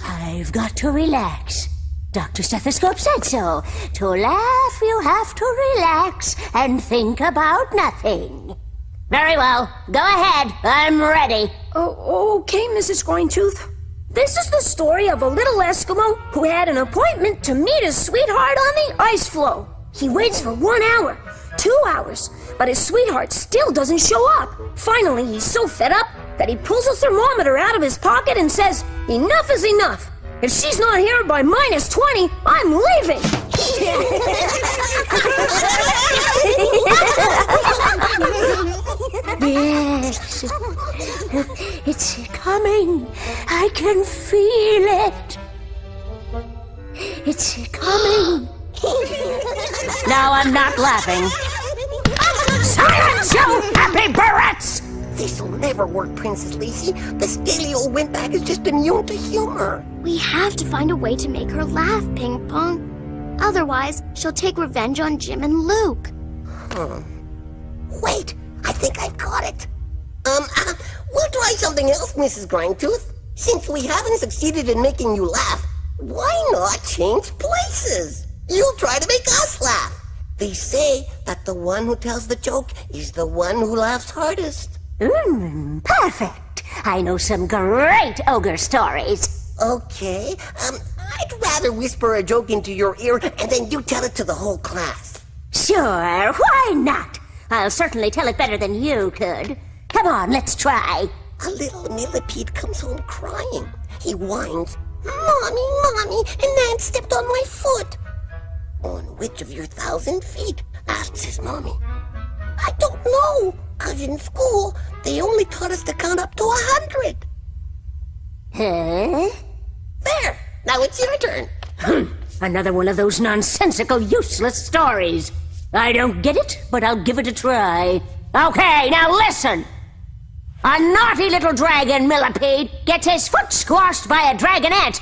I've got to relax. Dr. Stethoscope said so. To laugh, you have to relax and think about nothing. Very well. Go ahead. I'm ready. Oh, okay, Mrs. Grindtooth. This is the story of a little Eskimo who had an appointment to meet his sweetheart on the ice floe. He waits for 1 hour, 2 hours, but his sweetheart still doesn't show up. Finally, he's so fed up that he pulls a thermometer out of his pocket and says, "Enough is enough. If she's not here by -20, I'm leaving." Yes. It's coming. I can feel it. It's coming. Now I'm not laughing. Silence, you happy parrots! This'll never work, Princess Lacey. The scaly old windbag is just immune to humor. We have to find a way to make her laugh, Ping Pong. Otherwise, she'll take revenge on Jim and Luke. Wait, I think I've got it. We'll try something else, Mrs. Grindtooth. Since we haven't succeeded in making you laugh, why not change places? You'll try to make us laugh. They say that the one who tells the joke is the one who laughs hardest. Perfect. I know some great ogre stories. Okay, I'd rather whisper a joke into your ear and then you tell it to the whole class. Sure, why not? I'll certainly tell it better than you could. Come on, let's try. A little millipede comes home crying. He whines, "Mommy, Mommy, and Nan stepped on my foot." "On which of your 1,000 feet?" asks his mommy. "I don't know, 'cause in school, they only taught us to count up to 100. Huh? There, now it's your turn. Another one of those nonsensical, useless stories. I don't get it, but I'll give it a try. Okay, now listen. A naughty little dragon millipede gets his foot squashed by a dragonette,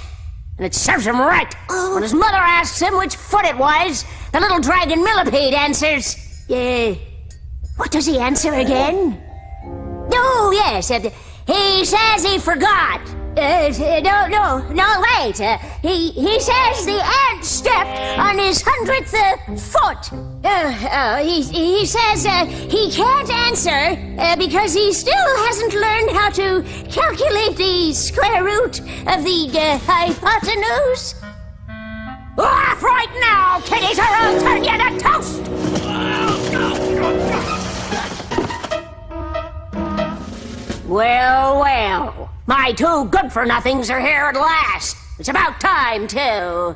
and it serves him right. When his mother asks him which foot it was, the little dragon millipede answers, What does he answer again? Oh, yes. He says he forgot. No, wait. He says the ant stepped on his 100th foot. He says he can't answer because he still hasn't learned how to calculate the square root of the hypotenuse. Laugh right now, kiddies, or I'll turn you to toast! Well, my two good-for-nothings are here at last. It's about time, too.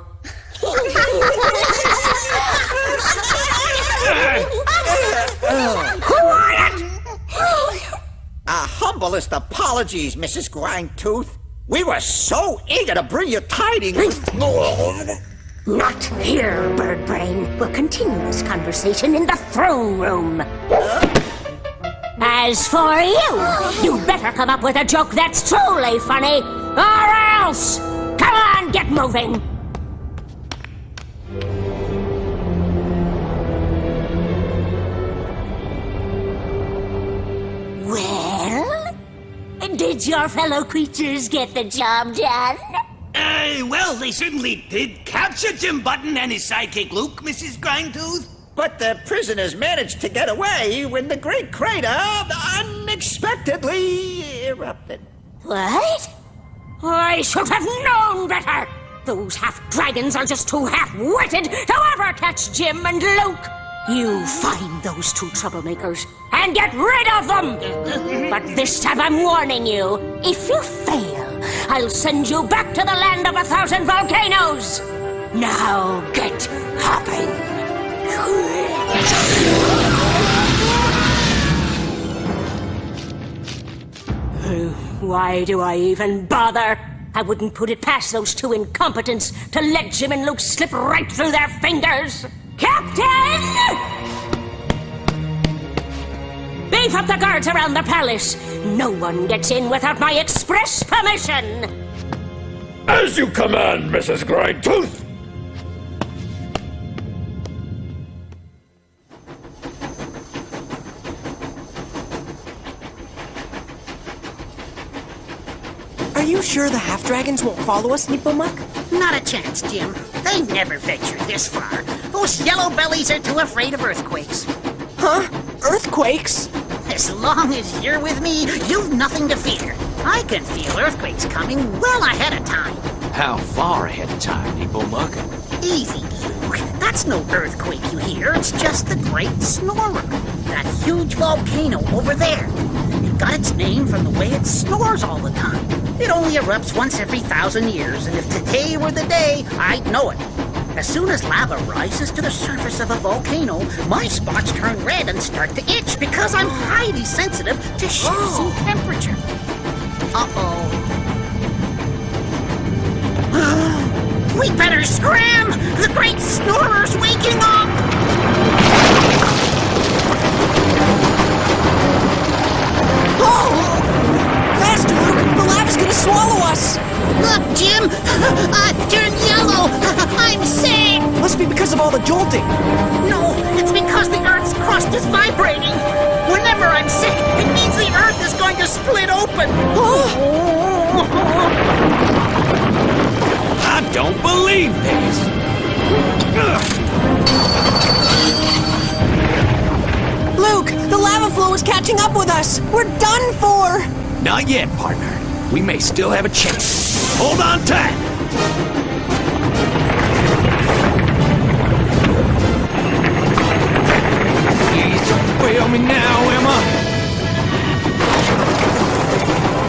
Quiet! Humblest apologies, Mrs. Grindtooth. We were so eager to bring you tidings. Not here, Birdbrain. We'll continue this conversation in the throne room. As for you better come up with a joke that's truly funny, or else! Come on, get moving! Well? Did your fellow creatures get the job done? Well, they certainly did capture Jim Button and his sidekick Luke, Mrs. Grindtooth. But the prisoners managed to get away when the Great Crater unexpectedly erupted. What? I should have known better! Those half-dragons are just too half-witted to ever catch Jim and Luke! You find those two troublemakers and get rid of them! But this time I'm warning you, if you fail, I'll send you back to the land of 1,000 volcanoes! Now get hopping! Why do I even bother? I wouldn't put it past those two incompetents to let Jim and Luke slip right through their fingers. Captain! Beef up the guards around the palace. No one gets in without my express permission. As you command, Mrs. Grindtooth. Are you sure the half-dragons won't follow us, Nepomuk? Not a chance, Jim. They never venture this far. Those yellow bellies are too afraid of earthquakes. Huh? Earthquakes? As long as you're with me, you've nothing to fear. I can feel earthquakes coming well ahead of time. How far ahead of time, Nepomuk? Easy, Luke. That's no earthquake you hear. It's just the Great Snorer. That huge volcano over there. It got its name from the way it snores all the time. It only erupts once every 1,000 years, and if today were the day, I'd know it. As soon as lava rises to the surface of a volcano, my spots turn red and start to itch because I'm highly sensitive to shifts in temperature. Uh-oh. We better scram! The Great Snorer's waking up! Oh! Faster, Luke! The lava's gonna swallow us! Look, Jim! I've turned yellow! I'm sick! Must be because of all the jolting. No, it's because the Earth's crust is vibrating. Whenever I'm sick, it means the Earth is going to split open. I don't believe this! Luke, the lava flow is catching up with us! We're done for! Not yet, partner. We may still have a chance. Hold on tight! Please don't fail me now, Emma!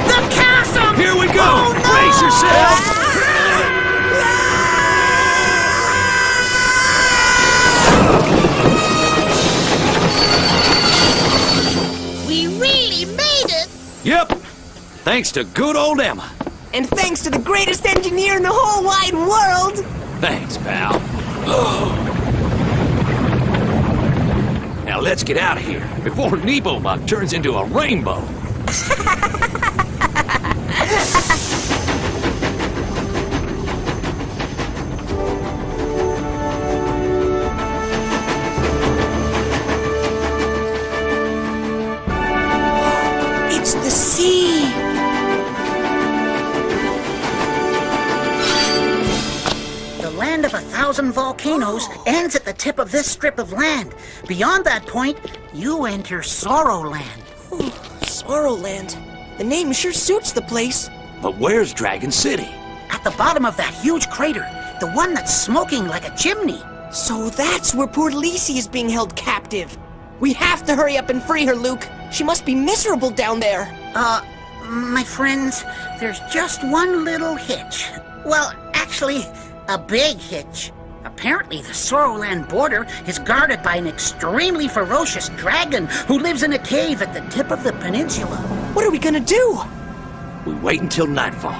The chasm! Here we go! Oh, no! Brace yourself! We really made it! Yep! Thanks to good old Emma. And thanks to the greatest engineer in the whole wide world! Thanks, pal. Now let's get out of here before Nepomuk turns into a rainbow. 1,000 volcanoes ends at the tip of this strip of land. Beyond that point, you enter Sorrowland. Sorrowland. The name sure suits the place. But where's Dragon City? At the bottom of that huge crater, the one that's smoking like a chimney. So that's where poor Lisi is being held captive. We have to hurry up and free her, Luke. She must be miserable down there. My friends, there's just one little hitch. Well, actually, a big hitch. Apparently, the Sorrowland border is guarded by an extremely ferocious dragon who lives in a cave at the tip of the peninsula. What are we gonna do? We wait until nightfall.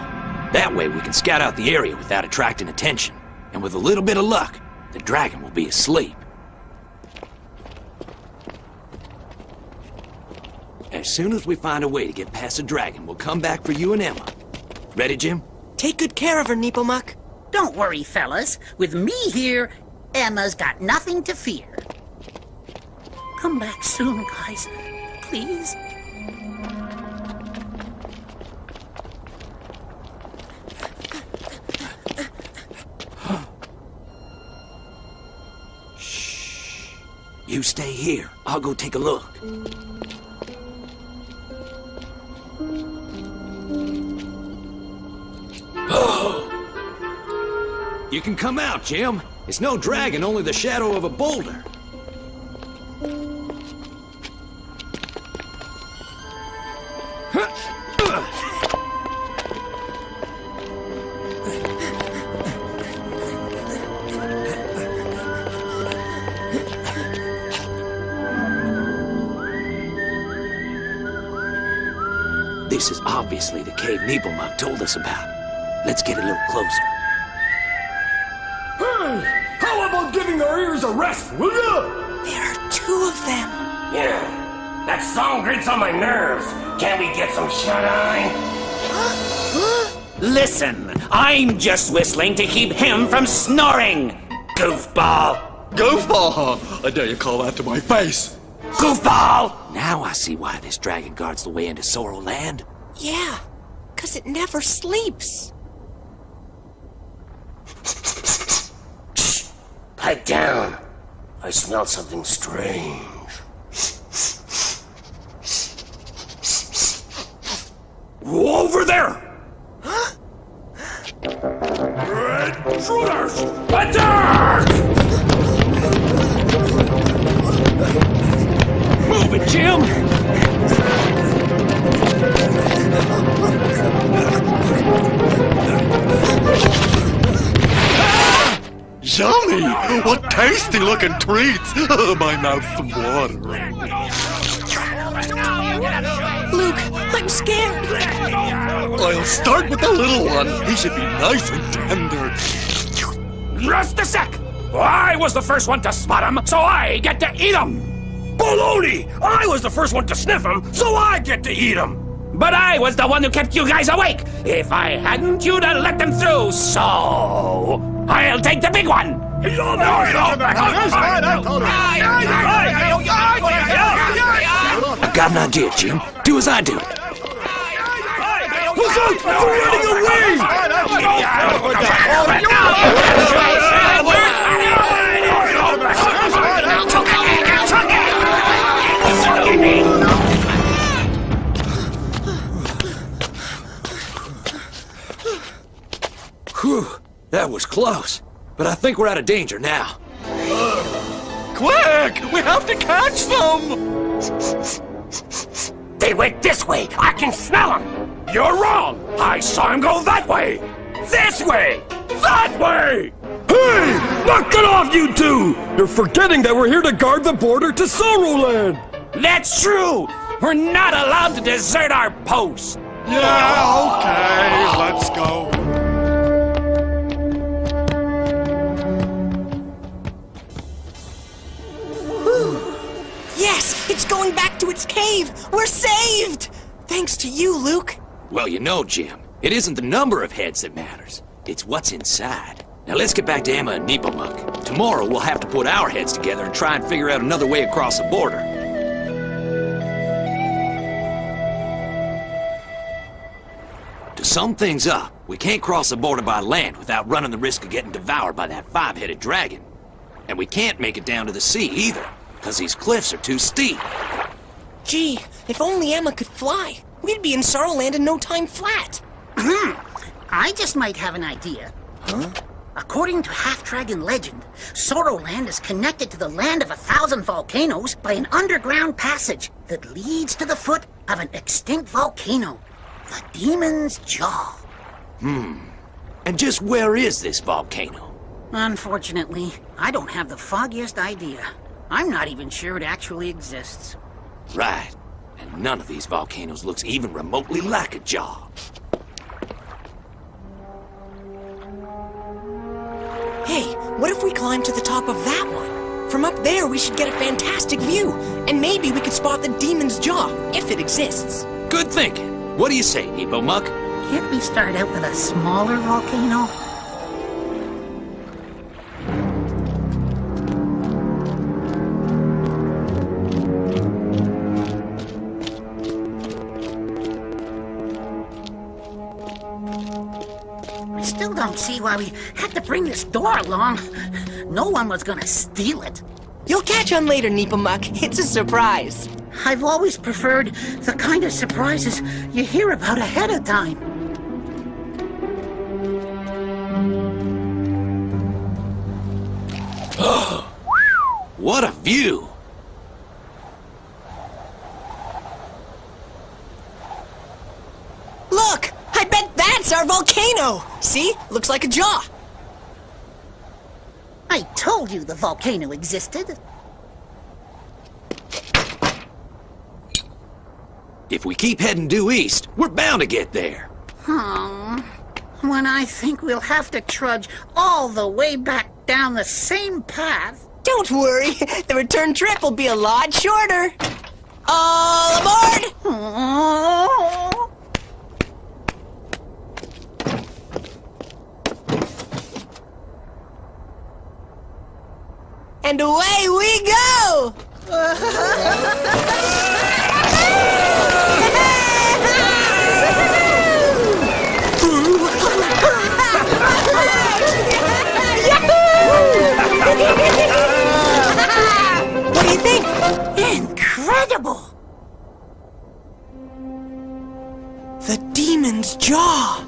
That way we can scout out the area without attracting attention. And with a little bit of luck, the dragon will be asleep. As soon as we find a way to get past the dragon, we'll come back for you and Emma. Ready, Jim? Take good care of her, Nepomuk. Don't worry, fellas. With me here, Emma's got nothing to fear. Come back soon, guys. Please. Shh. You stay here. I'll go take a look. You can come out, Jim. It's no dragon, only the shadow of a boulder. This is obviously the cave Nepomuk told us about. Let's get a little closer. Hey! How about giving our ears a rest, will ya? There are two of them. Yeah, that song grates on my nerves. Can't we get some shut-eye? Listen, I'm just whistling to keep him from snoring. Goofball. Goofball? I dare you call that to my face. Goofball! Now I see why this dragon guards the way into Sorrowland. Yeah, 'cause it never sleeps. Pipe down. I smell something strange. Over there! Red intruders! Attack! Move it, Jim! Yummy! What tasty-looking treats! My mouth's watering. Luke, I'm scared. I'll start with the little one. He should be nice and tender. Just a sec! I was the first one to spot him, so I get to eat him! Baloney! I was the first one to sniff him, so I get to eat him! But I was the one who kept you guys awake! If I hadn't, you'd have let them through, so... I'll take the big one! He's on there! I've got an idea, Jim. Do as I do. Look out! They're running away! Whew, that was close. But I think we're out of danger now. Quick! We have to catch them! They went this way. I can smell them. You're wrong! I saw him go that way! This way! That way! Hey! Knock it off, you two! You're forgetting that we're here to guard the border to Sorrowland! That's true! We're not allowed to desert our post! Yeah, okay, let's go. Yes, it's going back to its cave. We're saved! Thanks to you, Luke. Well, you know, Jim, it isn't the number of heads that matters. It's what's inside. Now let's get back to Emma and Nepomuk. Tomorrow we'll have to put our heads together and try and figure out another way across the border. To To sum things up, we can't cross the border by land without running the risk of getting devoured by that five-headed dragon. And we can't make it down to the sea either, because these cliffs are too steep. Gee, if only Emma could fly, we'd be in Sorrowland in no time flat. I just might have an idea. Huh? According to Half-Dragon legend, Sorrowland is connected to the Land of 1,000 Volcanoes by an underground passage that leads to the foot of an extinct volcano, the Demon's Jaw. And just where is this volcano? Unfortunately, I don't have the foggiest idea. I'm not even sure it actually exists. Right. And none of these volcanoes looks even remotely like a jaw. Hey, what if we climb to the top of that one? From up there, we should get a fantastic view. And maybe we could spot the Demon's Jaw, if it exists. Good thinking. What do you say, Nepomuk? Can't we start out with a smaller volcano? I still don't see why we had to bring this door along. No one was gonna steal it. You'll catch on later, Nepomuk. It's a surprise. I've always preferred the kind of surprises you hear about ahead of time. What a view! Look! I bet that's our volcano! See? Looks like a jaw. I told you the volcano existed. If we keep heading due east, we're bound to get there. When I think we'll have to trudge all the way back down the same path. Don't worry, the return trip will be a lot shorter. All aboard! And away we go! What do you think? Incredible! The Demon's Jaw!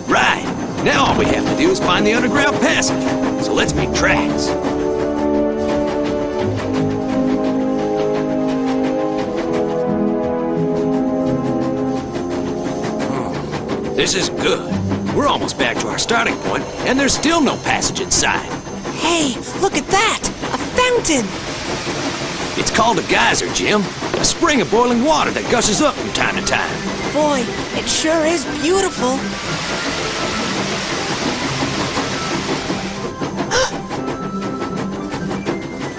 Right. Now all we have to do is find the underground passage. So let's make tracks. This is good. We're almost back to our starting point, and there's still no passage inside. Hey, look at that! A fountain! It's called a geyser, Jim. A spring of boiling water that gushes up from time to time. Boy, it sure is beautiful.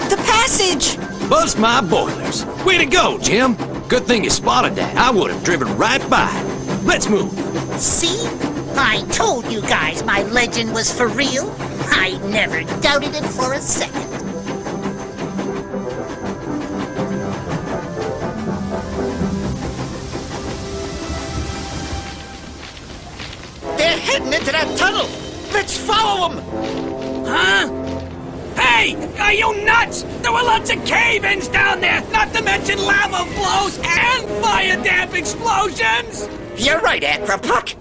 The passage! Bust my boilers. Way to go, Jim. Good thing you spotted that. I would have driven right by. Let's move. See? I told you guys my legend was for real. I never doubted it for a second. They're heading into that tunnel. Let's follow them. Huh? Hey, are you nuts? There were lots of cave-ins down there, not to mention lava flows and fire damp explosions! You're right, Acropuck.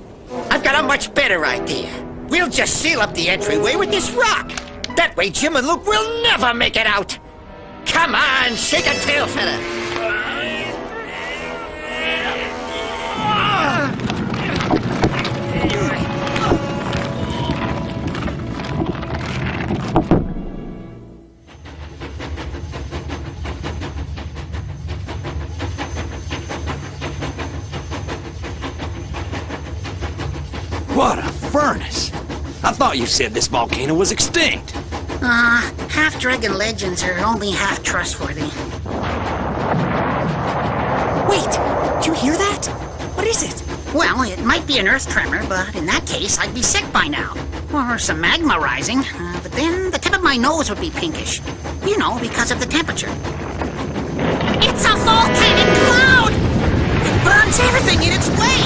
I've got a much better idea. We'll just seal up the entryway with this rock. That way Jim and Luke will never make it out. Come on, shake a tail feather. What a furnace! I thought you said this volcano was extinct. Half-Dragon legends are only half trustworthy. Wait, did you hear that? What is it? Well, it might be an earth tremor, but in that case, I'd be sick by now. Or some magma rising, but then the tip of my nose would be pinkish. You know, because of the temperature. It's a volcanic cloud! It burns everything in its way!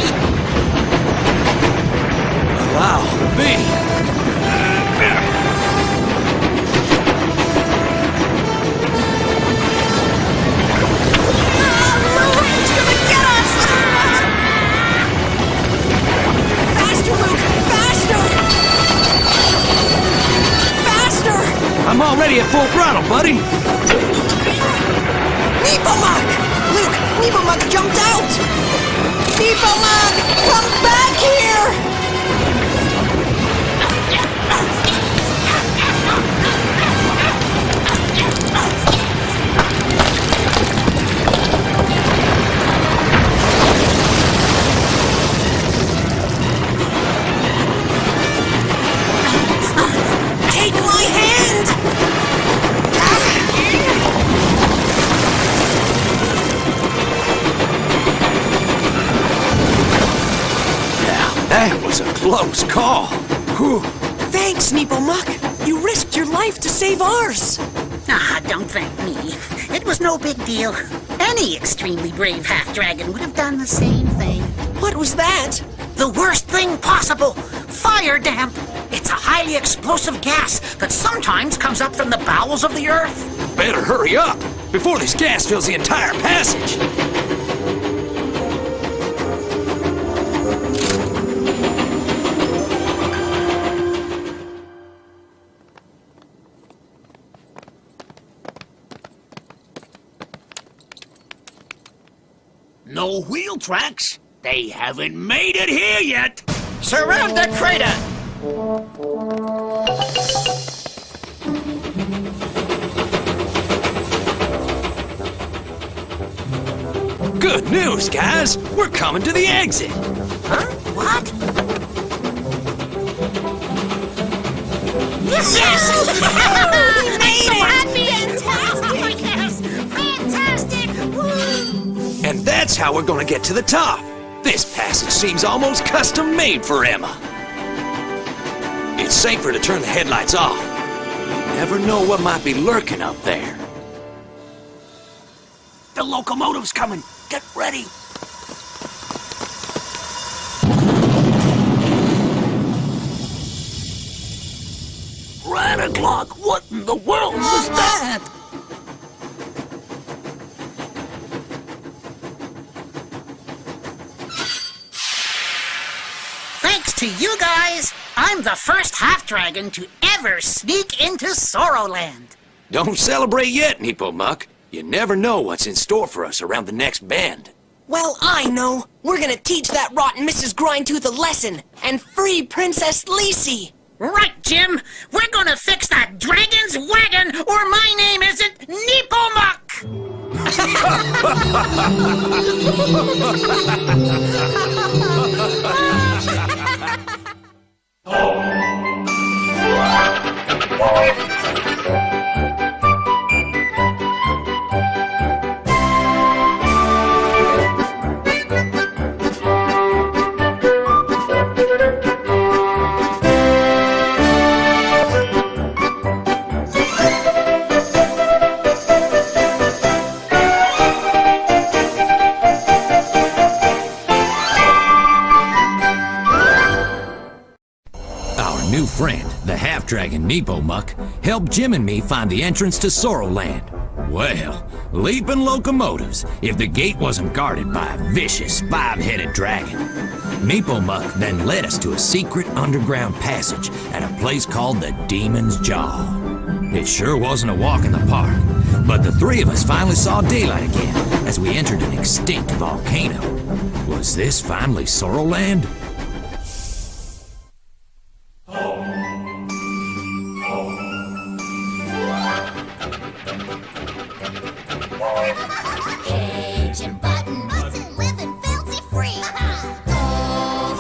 already at full throttle, buddy. Nepomuk! Luke, Nepomuk jumped out! Nepomuk, come back here! Take my hand! That was a close call. Whew. Thanks, Nepomuk. You risked your life to save ours. Ah, don't thank me. It was no big deal. Any extremely brave half-dragon would have done the same thing. What was that? The worst thing possible. Fire damp. It's a highly explosive gas that sometimes comes up from the bowels of the earth. Better hurry up before this gas fills the entire passage. No wheel tracks? They haven't made it here yet. Surround the crater! Good news, guys. We're coming to the exit. Huh? What? Yes! We made it! Fantastic! Yes! Fantastic! Woo! And that's how we're gonna get to the top. This passage seems almost custom-made for Emma. It's safer to turn the headlights off. You never know what might be lurking up there. The locomotive's coming. Get ready. Ranaglock, what in the world was that? Thanks to you guys, I'm the first half-dragon to ever sneak into Sorrowland. Don't celebrate yet, Nepomuk. You never know what's in store for us around the next bend. Well, I know. We're gonna teach that rotten Mrs. Grindtooth a lesson and free Princess Lisi. Right, Jim. We're gonna fix that dragon's wagon, or my name isn't Nepomuk! New friend, the half-dragon Nepomuk, helped Jim and me find the entrance to Sorrowland. Well, leaping locomotives, if the gate wasn't guarded by a vicious, five-headed dragon. Nepomuk then led us to a secret underground passage at a place called the Demon's Jaw. It sure wasn't a walk in the park, but the three of us finally saw daylight again as we entered an extinct volcano. Was this finally Sorrowland? Hey, Jim Button, living filthy free. Oh,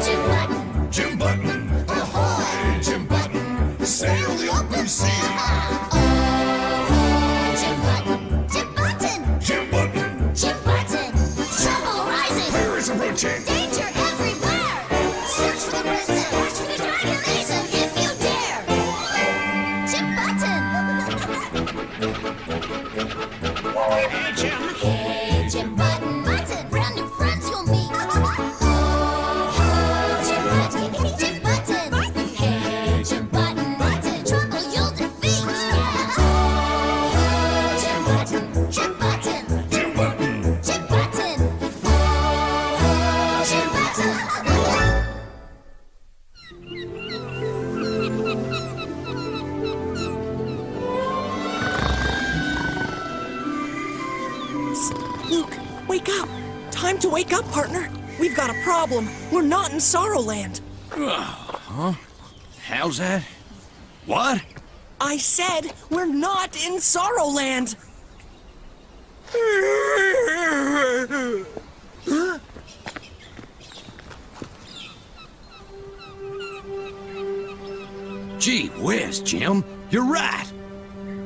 Jim Button. Jim Button, ahoy, Jim Button, sail the open sea. Oh, Jim Button. Jim Button. Jim Button, Jim Button. Trouble rising. perils approaching. Danger everywhere. to wake up, partner. We've got a problem. We're not in Sorrowland. Huh? How's that? What? I said we're not in Sorrowland. Gee whiz, Jim. You're right.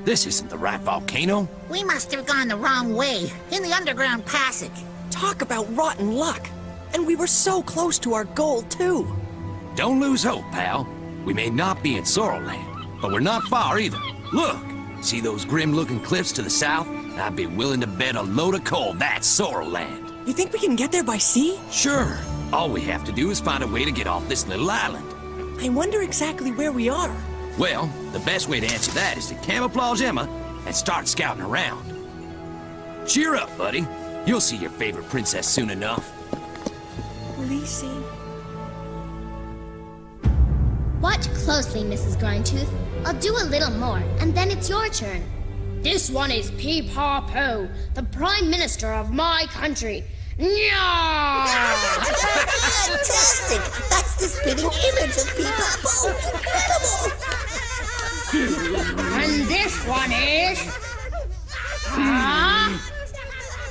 This isn't the right volcano. We must have gone the wrong way, in the underground passage. Talk about rotten luck. And we were so close to our goal, too. Don't lose hope, pal. We may not be in Sorrowland, but we're not far either. Look, see those grim-looking cliffs to the south? I'd be willing to bet a load of coal that's Sorrowland. You think we can get there by sea? Sure. All we have to do is find a way to get off this little island. I wonder exactly where we are. Well, the best way to answer that is to camouflage Emma and start scouting around. Cheer up, buddy. You'll see your favorite princess soon enough. Lisi. Watch closely, Mrs. Grindtooth. I'll do a little more, and then it's your turn. This one is Peepaw Po, the Prime Minister of my country. Nya! Fantastic! That's the spitting image of Peepaw Po. Incredible! And this one is...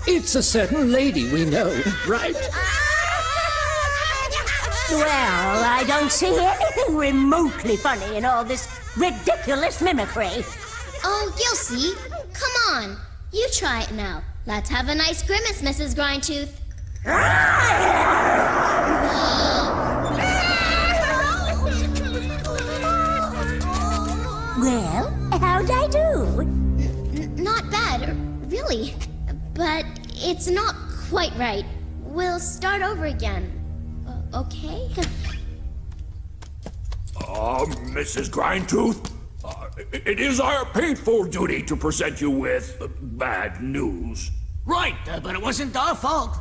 It's a certain lady we know, right? Well, I don't see anything remotely funny in all this ridiculous mimicry. Oh, you'll see. Come on. You try it now. Let's have a nice grimace, Mrs. Grindtooth. Well, how'd I do? Not bad, really. But it's not quite right. We'll start over again. Okay? Mrs. Grindtooth, it is our painful duty to present you with bad news. Right, but it wasn't our fault.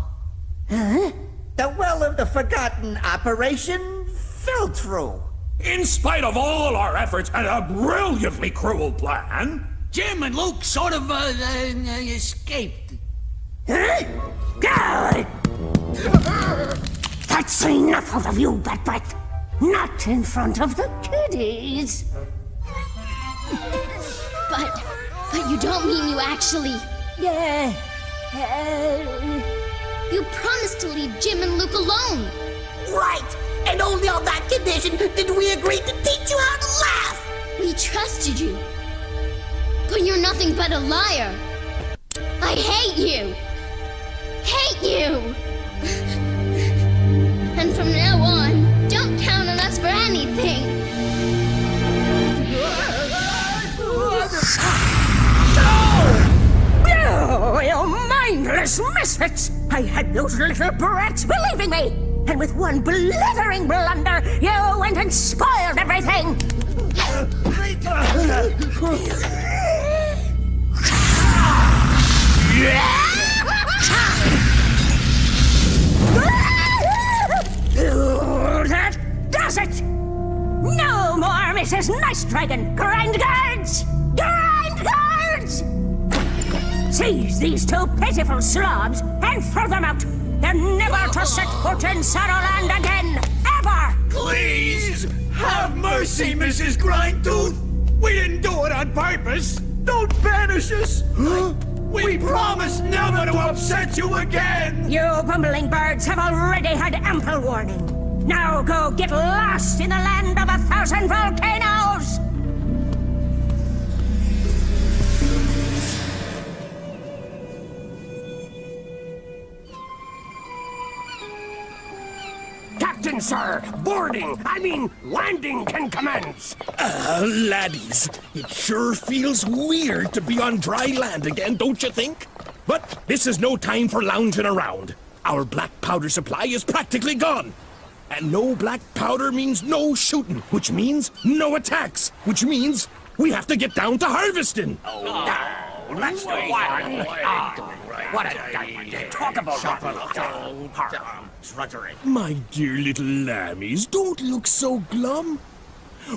Huh? The well of the forgotten operation fell through. In spite of all our efforts and a brilliantly cruel plan, Jim and Luke sort of, escaped. Huh? God! That's enough out of you, Bat-Bat. Not in front of the kiddies. But you don't mean you actually... You promised to leave Jim and Luke alone. Right! And only on that condition did we agree to teach you how to laugh! We trusted you. But you're nothing but a liar. I hate you! Hate you! And from now on, don't count on us for anything. Oh, you mindless misfits! I had those little brats believing me! And with one blithering blunder, you went and spoiled everything! That does it! No more Mrs. Nice Dragon! Grind guards! Grind guards! Seize these two pitiful slobs and throw them out! They're never to set foot in Sorrowland again! Ever! please, have mercy, Mrs. Grindtooth. We didn't do it on purpose. Don't banish us. We promise never to upset you again! You bumbling birds have already had ample warning. Now go get lost in the land of 1,000 volcanoes! Captain, sir! Boarding, landing can commence! Laddies, it sure feels weird to be on dry land again, don't you think? But this is no time for lounging around. Our black powder supply is practically gone. And no black powder means no shooting, which means no attacks, which means we have to get down to harvesting. That's the one! What a talk about drudgery. My dear little lammies, don't look so glum.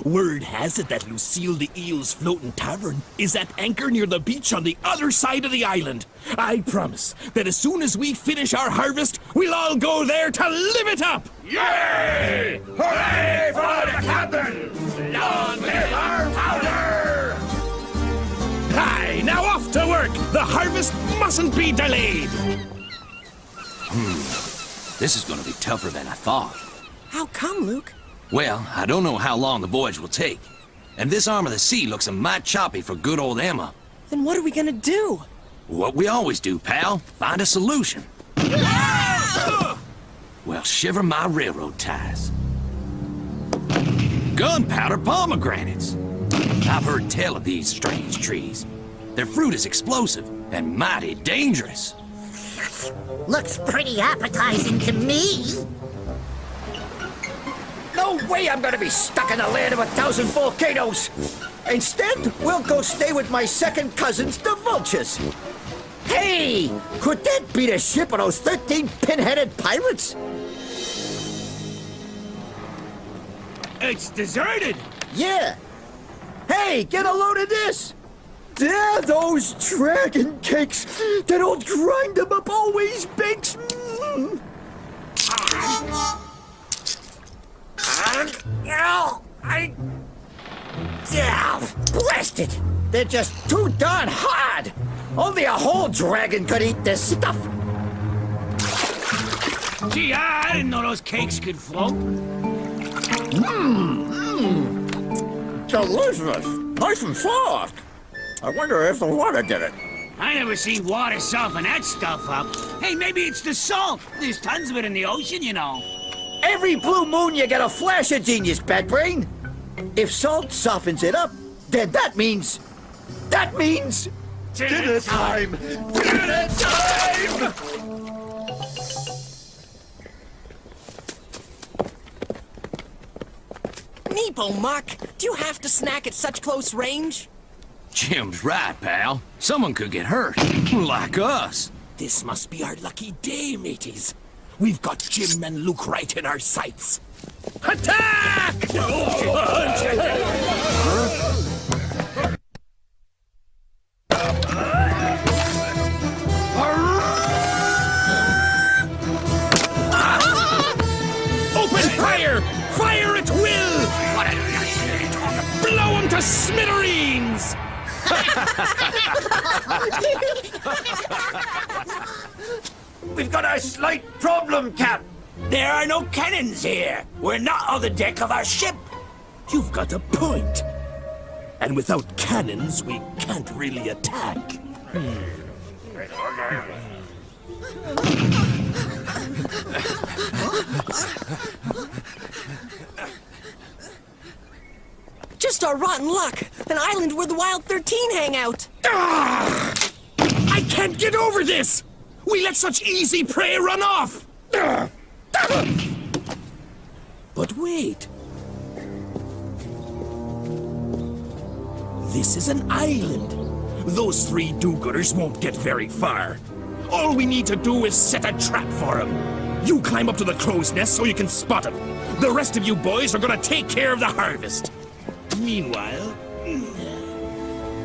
Word has it that Lucille the Eel's floating tavern is at anchor near the beach on the other side of the island. I promise that as soon as we finish our harvest, we'll all go there to live it up! Yay! Hooray for the captain! Long live our powder! Aye, now off to work! The harvest mustn't be delayed! This is gonna be tougher than I thought. How come, Luke? Well, I don't know how long the voyage will take. And this arm of the sea looks a mite choppy for good old Emma. Then what are we gonna do? What we always do, pal. Find a solution. Well, shiver my railroad ties. Gunpowder pomegranates. I've heard tell of these strange trees. Their fruit is explosive and mighty dangerous. Looks pretty appetizing to me. No way I'm gonna be stuck in the land of 1,000 volcanoes! Instead, we'll go stay with my second cousins, the Vultures. Hey! Could that be the ship of those 13 pin-headed pirates? It's deserted! Yeah! Hey, get a load of this! They're those dragon cakes that old Grind 'em Up always bakes! Blast it! They're just too darn hard! Only a whole dragon could eat this stuff! Gee, I didn't know those cakes could float. Delicious! Nice and soft! I wonder if the water did it. I never seen water soften that stuff up. Hey, maybe it's the salt. There's tons of it in the ocean, you know. Every blue moon you get a flash of genius, Batbrain. If salt softens it up, then that means... Dinner time! Dinner time! Neepo, Muck, do you have to snack at such close range? Jim's right, pal. Someone could get hurt. Like us. This must be our lucky day, mateys. We've got Jim and Luke right in our sights. Attack! Open fire! Fire at will! Blow them to smithereens! We've got a slight problem, Cap. There are no cannons here. We're not on the deck of our ship. You've got a point. And without cannons, we can't really attack. Just our rotten luck. An island where the Wild 13 hang out. I can't get over this! We let such easy prey run off! But wait. This is an island. Those three do-gooders won't get very far. All we need to do is set a trap for them. You climb up to the crow's nest so you can spot them. The rest of you boys are gonna take care of the harvest. Meanwhile,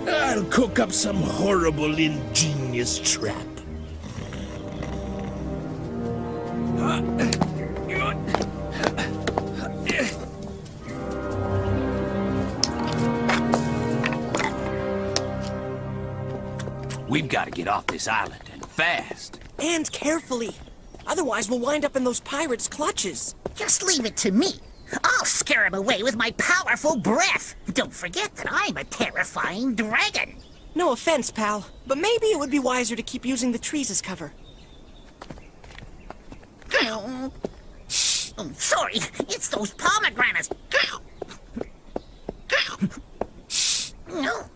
I'll cook up some horrible, ingenious trap. We've got to get off this island, and fast. And carefully. Otherwise, we'll wind up in those pirates' clutches. Just leave it to me. I'll scare him away with my powerful breath. Don't forget that I'm a terrifying dragon. No offense, pal, but maybe it would be wiser to keep using the trees as cover. Shh, sorry, it's those pomegranates. No.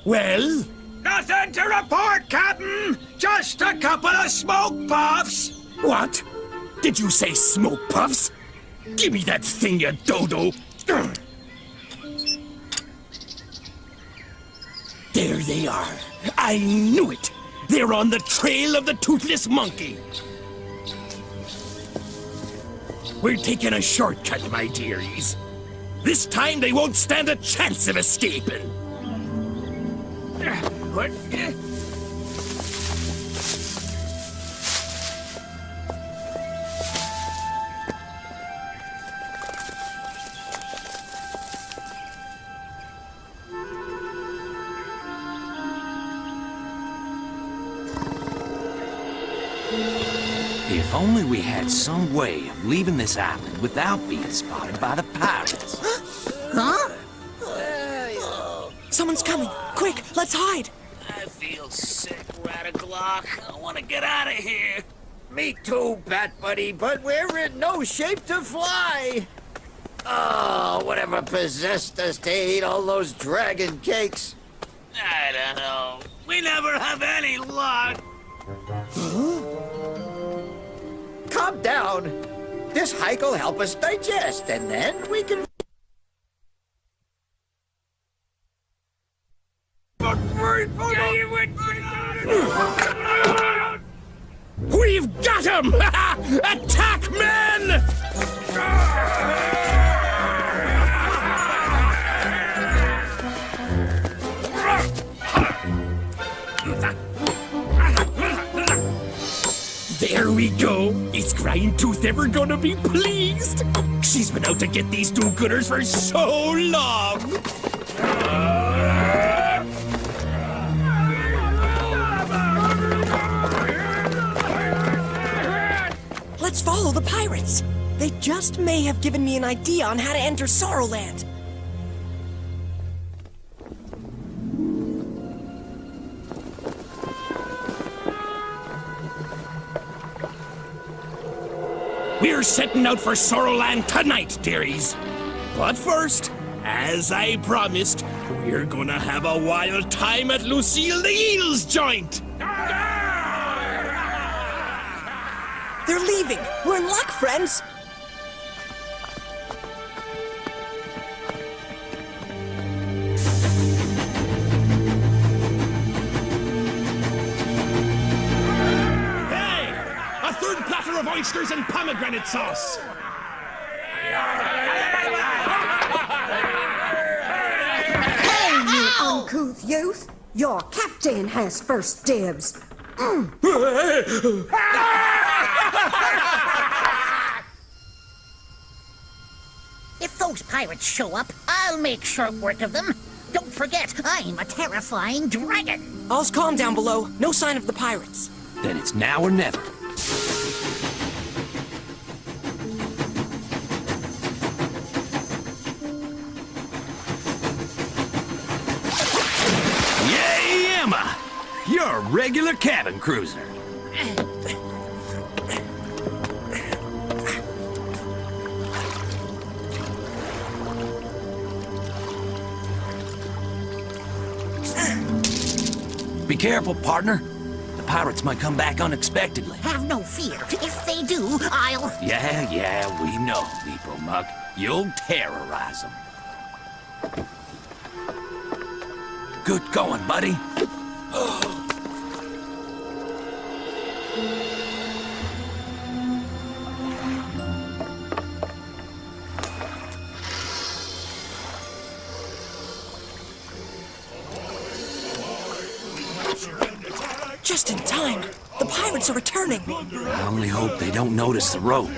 Well? Nothing to report, Captain! Just a couple of smoke puffs! What? Did you say smoke puffs? Give me that thing, you dodo! There they are. I knew it! They're on the trail of the toothless monkey! We're taking a shortcut, my dearies. This time they won't stand a chance of escaping. What? If only we had some way of leaving this island without being spotted by the pirates. Huh? Someone's coming. Quick, let's hide. I feel sick, Radaglock. I want to get out of here. Me too, Bat Buddy, but we're in no shape to fly. Oh, whatever possessed us to eat all those dragon cakes? I don't know. We never have any luck. Calm down. This hike will help us digest, and then we can... We've got him! Attack, men! There we go. Is Grindtooth ever gonna be pleased? She's been out to get these do-gooders for so long. Let's follow the pirates. They just may have given me an idea on how to enter Sorrowland. We're setting out for Sorrowland tonight, dearies. But first, as I promised, we're gonna have a wild time at Lucille the Eel's joint. They're leaving. We're in luck, friends. Of oysters and pomegranate sauce. Hey, you uncouth youth! Your captain has first dibs. If those pirates show up, I'll make short work of them. Don't forget, I'm a terrifying dragon. All's calm down below. No sign of the pirates. Then it's now or never. You're a regular cabin cruiser. Be careful, partner. The pirates might come back unexpectedly. Have no fear. If they do, I'll... Yeah, we know, Nepomuk. You'll terrorize them. Good going, buddy. Just in time. The pirates are returning. I only hope they don't notice the rope.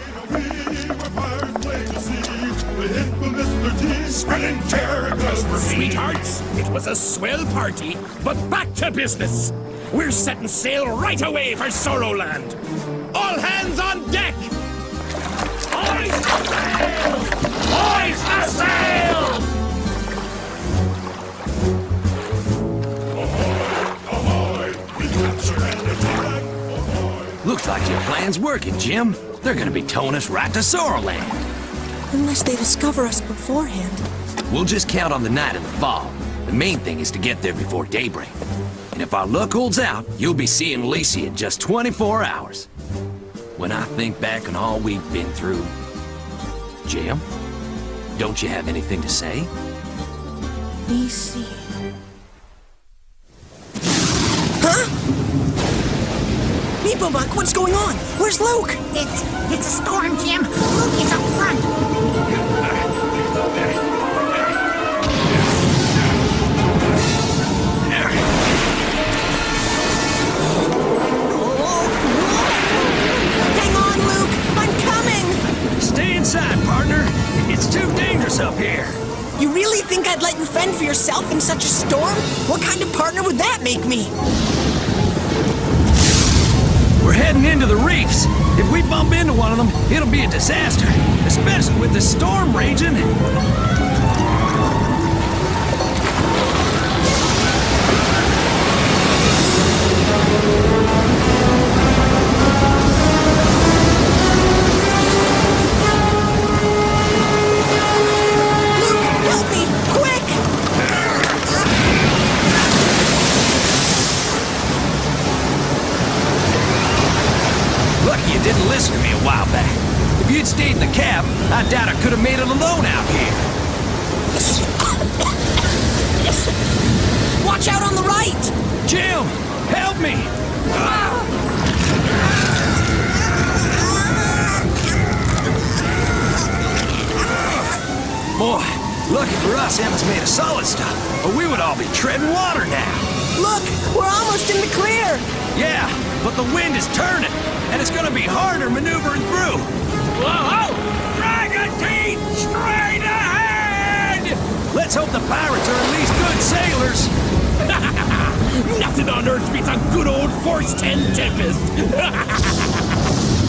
Spreading terror across the sweethearts, it was a swell party, but back to business. We're setting sail right away for Sorrowland. All hands on deck! Hoist the sails! Hoist the sails! Looks like your plan's working, Jim. They're gonna be towing us right to Sorrowland. Unless they discover us beforehand. We'll just count on the night and the fog. The main thing is to get there before daybreak. And if our luck holds out, you'll be seeing Lacey in just 24 hours. When I think back on all we've been through... Jim, don't you have anything to say? Lacey... Huh? Buck, what's going on? Where's Luke? It's a storm, Jim. Luke is up front. Hang on, Luke. I'm coming. Stay inside, partner. It's too dangerous up here. You really think I'd let you fend for yourself in such a storm? What kind of partner would that make me? We're heading into the reefs. If we bump into one of them, it'll be a disaster, especially with the storm raging. Help me, quick! Lucky you didn't listen to me a while back. If you'd stayed in the cab, I doubt I could have made it alone out here. Watch out on the right! Jim, help me! Boy, lucky for us, Emma's made of solid stuff, or we would all be treading water now. Look, we're almost in the clear. Yeah, but the wind is turning, and it's gonna be harder maneuvering through. Whoa! Dragon Teeth, straight ahead! Let's hope the pirates are at least good sailors. Nothing on earth beats a good old Force 10 Tempest.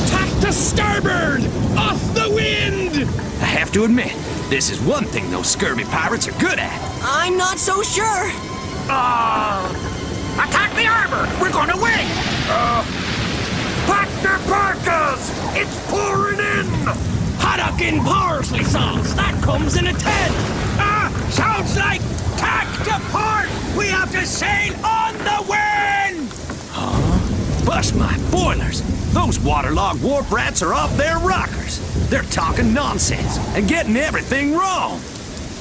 Tack to starboard! Off the wind! I have to admit, this is one thing those scurvy pirates are good at. I'm not so sure. Attack the arbor! We're gonna win! Pack the parkas! It's pouring in! Haddock in parsley sauce! That comes in a 10! Sounds like tack to port! We have to sail on the wind! Huh? Bust my boilers! Those waterlogged wharf rats are off their rockers! They're talking nonsense and getting everything wrong!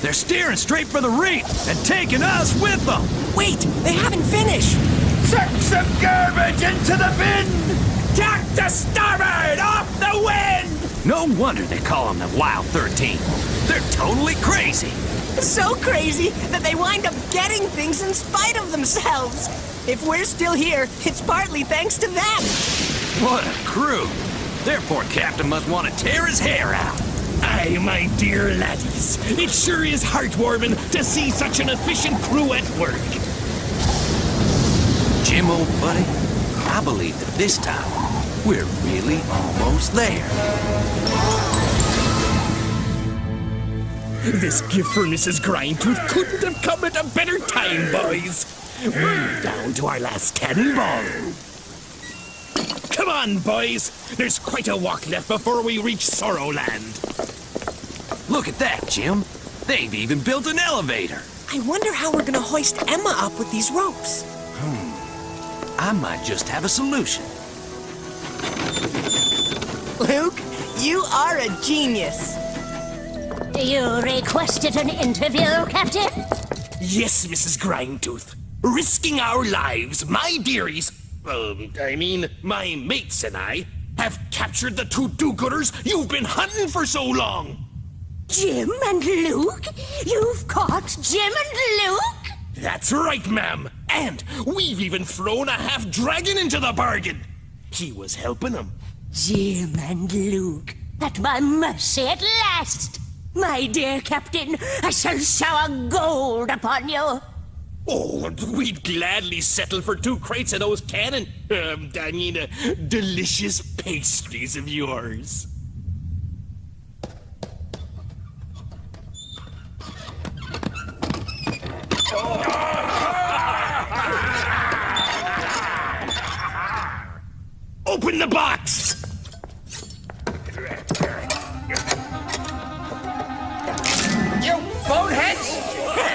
They're steering straight for the reef and taking us with them! Wait, they haven't finished! Chuck some garbage into the bin! Tack to starboard! Off the wind! No wonder they call them the Wild 13. They're totally crazy! So crazy that they wind up getting things in spite of themselves. If we're still here, it's partly thanks to them. What a crew! Their poor captain must want to tear his hair out. Aye, my dear laddies. It sure is heartwarming to see such an efficient crew at work. Jim, old buddy, I believe that this time, we're really almost there. This gift for Mrs. Grindtooth couldn't have come at a better time, boys. We're down to our last cannonball. Come on, boys. There's quite a walk left before we reach Sorrowland. Look at that, Jim. They've even built an elevator. I wonder how we're gonna hoist Emma up with these ropes. I might just have a solution. Luke, you are a genius. You requested an interview, Captain? Yes, Mrs. Grindtooth. Risking our lives, my dearies, my mates and I, have captured the two do-gooders you've been hunting for so long. Jim and Luke? You've caught Jim and Luke? That's right, ma'am. And we've even thrown a half-dragon into the bargain. He was helping them. Jim and Luke, at my mercy at last. My dear Captain, I shall shower gold upon you. Oh, we'd gladly settle for 2 crates of those delicious pastries of yours. Open the box! You boneheads!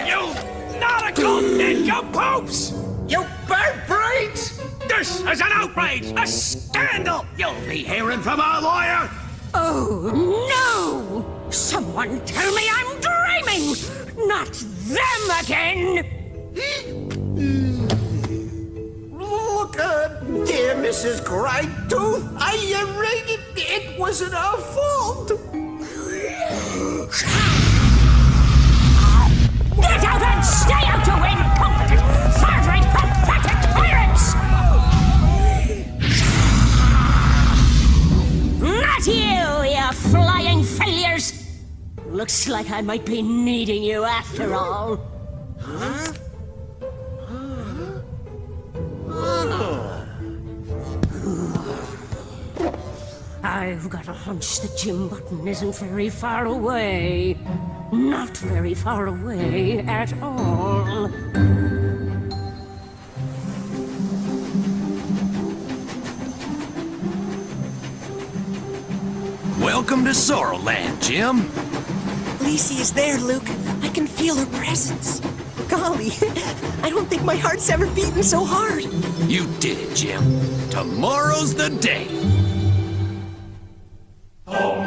You nautical nincompoops! You bird brains! This is an outrage! A scandal! You'll be hearing from a lawyer! Oh, no! Someone tell me I'm dreaming! Not them again! Look Dear Mrs. Grindtooth, it wasn't our fault. Get out and stay out, you incompetent, third-rate, pathetic tyrants! Not you, you flying failures! Looks like I might be needing you after all. Huh? I've got a hunch that Jim Button isn't very far away. Not very far away at all. Welcome to Sorrowland, Jim. Lacey is there, Luke. I can feel her presence. Golly, I don't think my heart's ever beaten so hard. You did it, Jim. Tomorrow's the day. Oh.